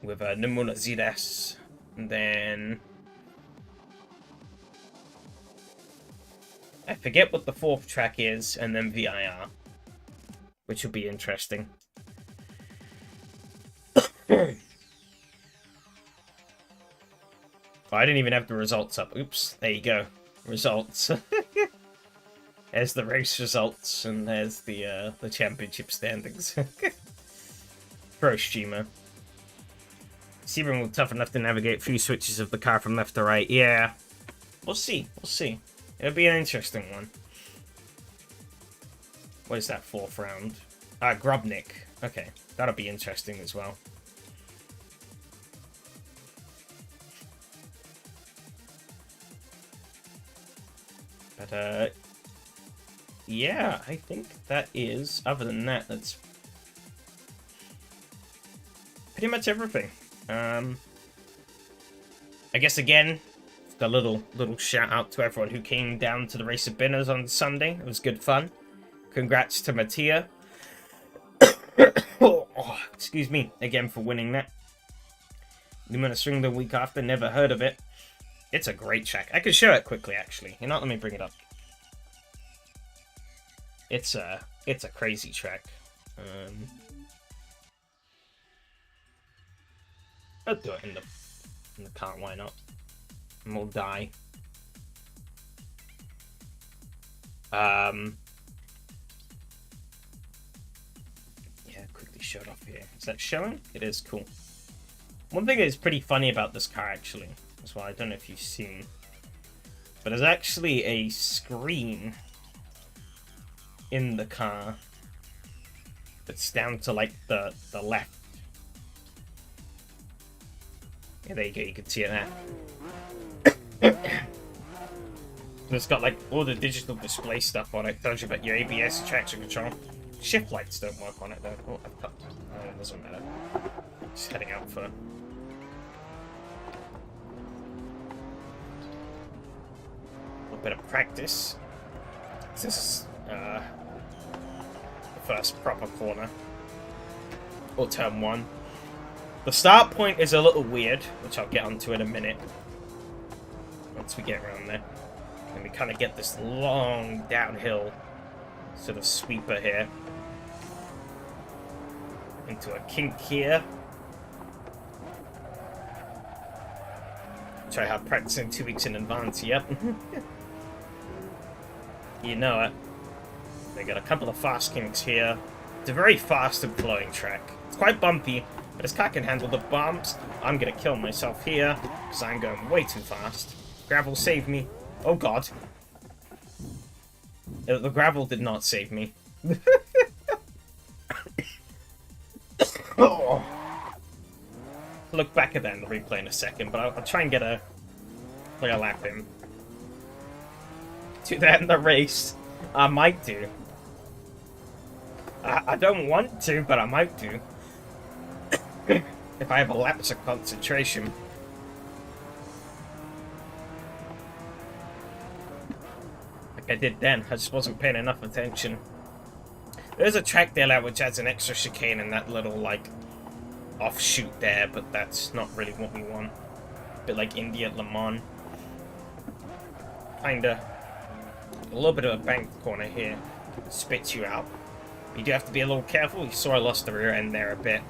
with Namuna ZS. And then I forget what the 4th track is, and then VIR, which will be interesting. Oh, I didn't even have the results up. Oops, there you go. Results. There's the race results, and there's the championship standings. Pro streamer. Sebring will tough enough to navigate through switches of the car from left to right. Yeah. We'll see. We'll see. It'll be an interesting one. What is that, 4th round? Grubnik. Okay, that'll be interesting as well. But, yeah, I think that is, other than that, that's pretty much everything. I guess, again, a little shout out to everyone who came down to the Race of Binners on Sunday. It was good fun. Congrats to Mattia. Oh, excuse me, again for winning that. Lumina Swing the week after, never heard of it. It's a great track. I could show it quickly, actually. You know what, let me bring it up. It's a crazy track. I'll do it in the car, why not? And we'll die. Yeah, quickly show it off here. Is that showing? It is, cool. One thing that is pretty funny about this car, actually, as well, I don't know if you've seen, but there's actually a screen in the car that's down to, like, the left. Yeah, there you go, you can see it there. It's got, like, all the digital display stuff on it. Tells you about your ABS, traction control. Shift lights don't work on it, though. Oh, I've cut. Oh, it doesn't matter. Just heading out for a little bit of practice. This is the first proper corner. Or turn 1. The start point is a little weird, which I'll get onto in a minute. Once we get around there. And we kind of get this long downhill sort of sweeper here. Into a kink here. Which I have practicing 2 weeks in advance, yep. You know it. They got a couple of fast kinks here. It's a very fast and flowing track. It's quite bumpy, but this car can handle the bumps. I'm gonna kill myself here, because I'm going way too fast. Gravel save me. Oh god. The gravel did not save me. Oh. Look back at that in the replay in a second, but I'll try and get a clear lap in. Do that in the race. I might do. I don't want to, but I might do. If I have a lapse of concentration. Like I did then, I just wasn't paying enough attention. There's a track there which adds an extra chicane and that little, like, offshoot there, but that's not really what we want. A bit like Indy at Le Mans. Kinda. A little bit of a banked corner here. Spits you out. You do have to be a little careful. You saw I lost the rear end there a bit.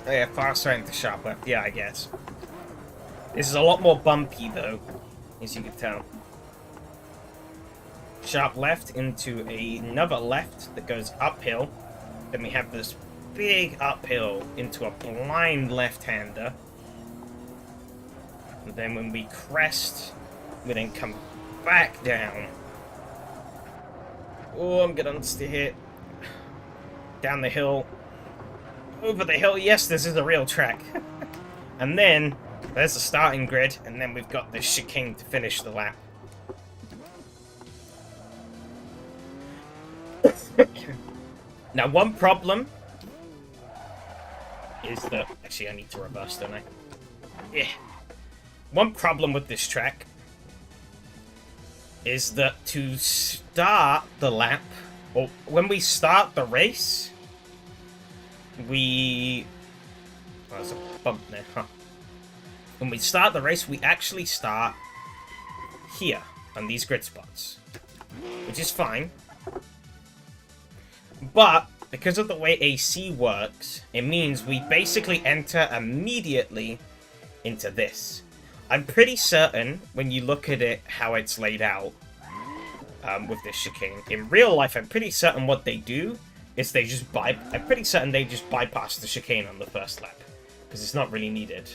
Yeah, fast right into sharp left. Yeah, I guess. This is a lot more bumpy, though, as you can tell. Sharp left into another left that goes uphill. Then we have this big uphill into a blind left-hander. And then when we crest, we then come back down. Oh, I'm gonna steer down the hill. Over the hill. Yes, this is a real track. And then there's the starting grid, and then we've got this chicane to finish the lap. Now, one problem is that... Actually, I need to reverse, don't I? Yeah. One problem with this track is that to start the lap, or when we start the race, we... Oh, there's a bump there, huh? When we start the race, we actually start here, on these grid spots. Which is fine. But, because of the way AC works, it means we basically enter immediately into this. I'm pretty certain, when you look at it, how it's laid out with this chicane. In real life, I'm pretty certain what they do is they just I'm pretty certain they just bypass the chicane on the first lap, because it's not really needed.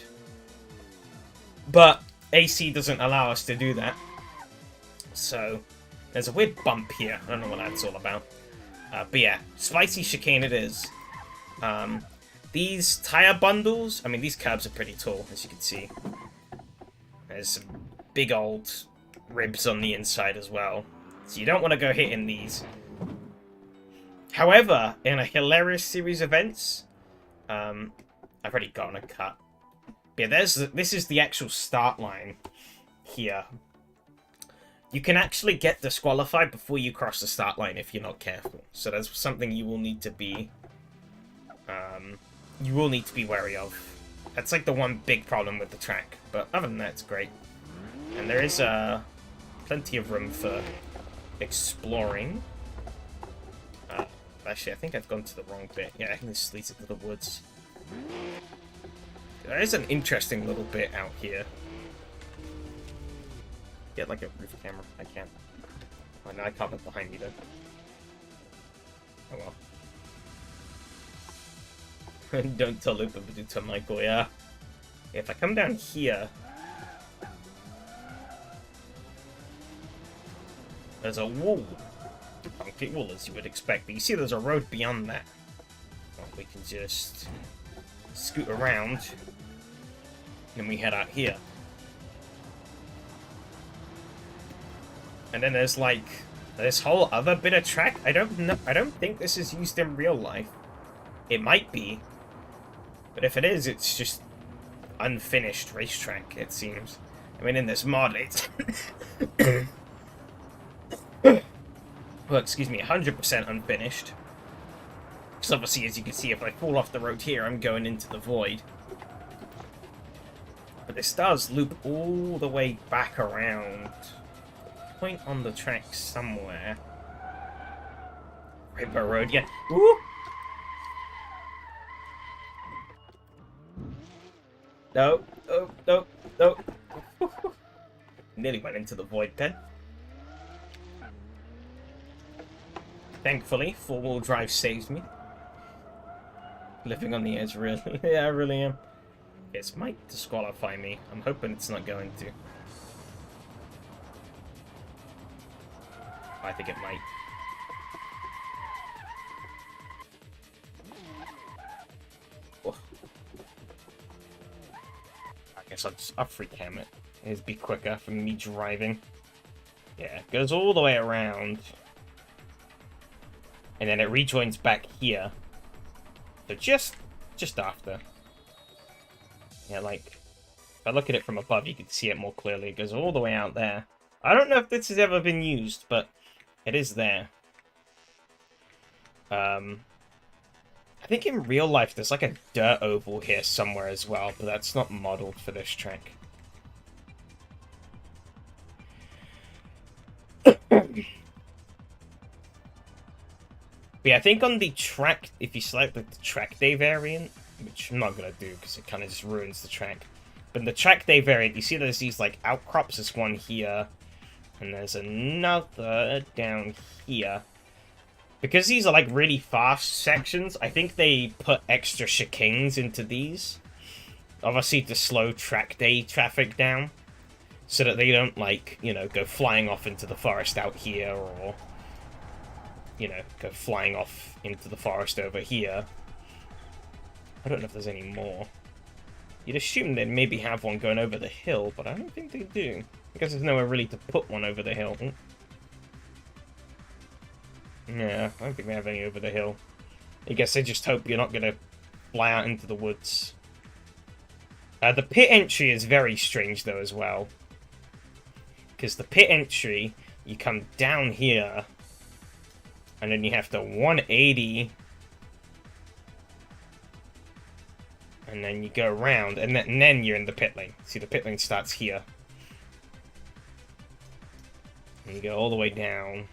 But AC doesn't allow us to do that. So, there's a weird bump here. I don't know what that's all about. But yeah, spicy chicane it is. These tire bundles, I mean, these curbs are pretty tall, as you can see. There's some big old ribs on the inside as well. So you don't want to go hitting these. However, in a hilarious series of events, I've already gotten a cut. Yeah, this is the actual start line here. You can actually get disqualified before you cross the start line if you're not careful. So that's something you will need to be wary of. That's like the one big problem with the track. But other than that, it's great. And there is plenty of room for exploring. Actually, I think I've gone to the wrong bit. Yeah, I can just lead it to the woods. There is an interesting little bit out here. Get like a roof camera. I can't. Oh no, I can't look behind me though. Oh well. Don't tell Lupa, but do to Michael, yeah. If I come down here, there's a wall. Concrete wall, as you would expect. But you see there's a road beyond that. Well, we can just scoot around, and we head out here. And then there's like this whole other bit of track. I don't know. I don't think this is used in real life. It might be, but if it is, it's just unfinished racetrack. It seems. I mean, in this mod, it's well, excuse me, 100% unfinished. Because obviously, as you can see, if I fall off the road here, I'm going into the void. But this does loop all the way back around. Point on the track somewhere. Rainbow Road, yeah. Ooh! No, no, no, no. Nearly went into the void then. Thankfully, four-wheel drive saves me. Living on the edge, really. Yeah, I really am. This might disqualify me. I'm hoping it's not going to. I think it might. Oh. I guess I'll free cam it. It'd be quicker for me driving. Yeah, it goes all the way around. And then it rejoins back here. So just after. Yeah, like, if I look at it from above, you can see it more clearly. It goes all the way out there. I don't know if this has ever been used, but it is there. I think in real life there's like a dirt oval here somewhere as well, but that's not modeled for this track. But yeah, I think on the track, if you select the track day variant, which I'm not going to do because it kind of just ruins the track. But in the track day variant, you see there's these like outcrops. There's one here, and there's another down here. Because these are like really fast sections, I think they put extra chicanes into these. Obviously to slow track day traffic down. So that they don't like, you know, go flying off into the forest out here, or you know, go flying off into the forest over here. I don't know if there's any more. You'd assume they'd maybe have one going over the hill, but I don't think they do. I guess there's nowhere really to put one over the hill. Yeah, I don't think they have any over the hill. I guess they just hope you're not going to fly out into the woods. The pit entry is very strange, though, as well. Because the pit entry, you come down here, and then you have to 180, and then you go around, and then you're in the pit lane. See, the pit lane starts here. And you go all the way down,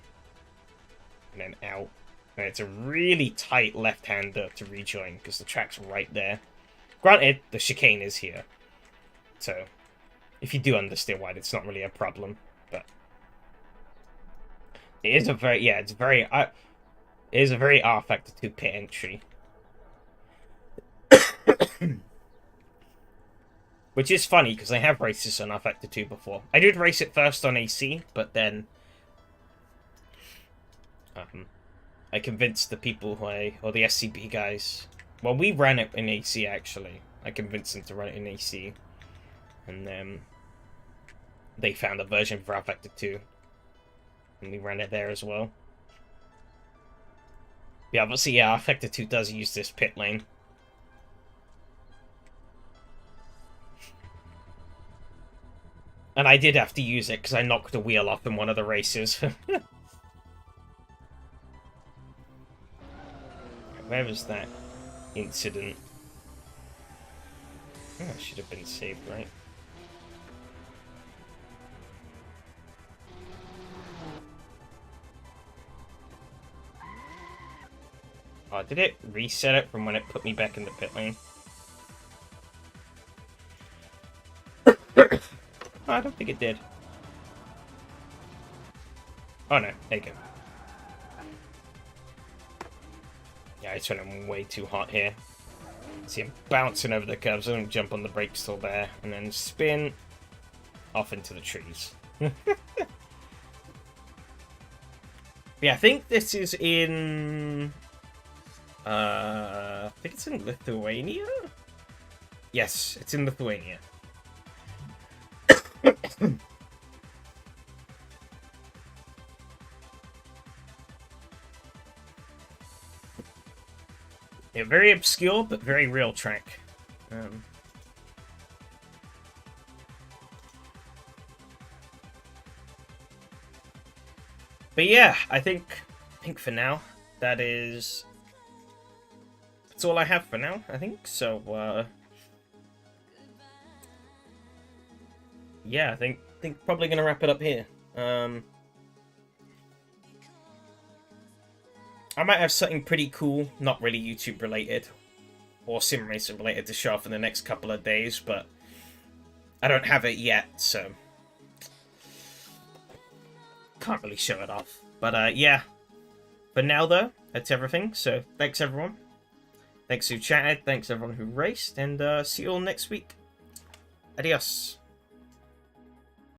and then out. And it's a really tight left-hander to rejoin, because the track's right there. Granted, the chicane is here. So, if you do understand why, it's not really a problem. But it is a very, yeah, it's very... It is a very R Factor 2 pit entry. Which is funny, because I have raced this on R Factor 2 before. I did race it first on AC, but then I convinced the people or the SCB guys. Well, we ran it in AC, actually. I convinced them to run it in AC. And then they found a version for R Factor 2. And we ran it there as well. Yeah, obviously, yeah, R Factor 2 does use this pit lane. And I did have to use it because I knocked a wheel off in one of the races. Where was that incident? Oh, it should have been saved, right? Oh, did it reset it from when it put me back in the pit lane? Oh, I don't think it did. Oh no, there you go. Yeah, I turned him way too hot here. See him bouncing over the curves, I don't jump on the brakes till there, and then spin off into the trees. Yeah, I think this is in... I think it's in Lithuania? Yes, it's in Lithuania. Yeah, very obscure, but very real track. But yeah, I think for now, that's all I have for now, I think. So, yeah, I think probably gonna wrap it up here. I might have something pretty cool, not really YouTube related, or sim racing related to show off in the next couple of days, but I don't have it yet, so can't really show it off. But yeah, for now though, that's everything. So thanks everyone. Thanks who chatted, thanks everyone who raced, and see you all next week. Adios.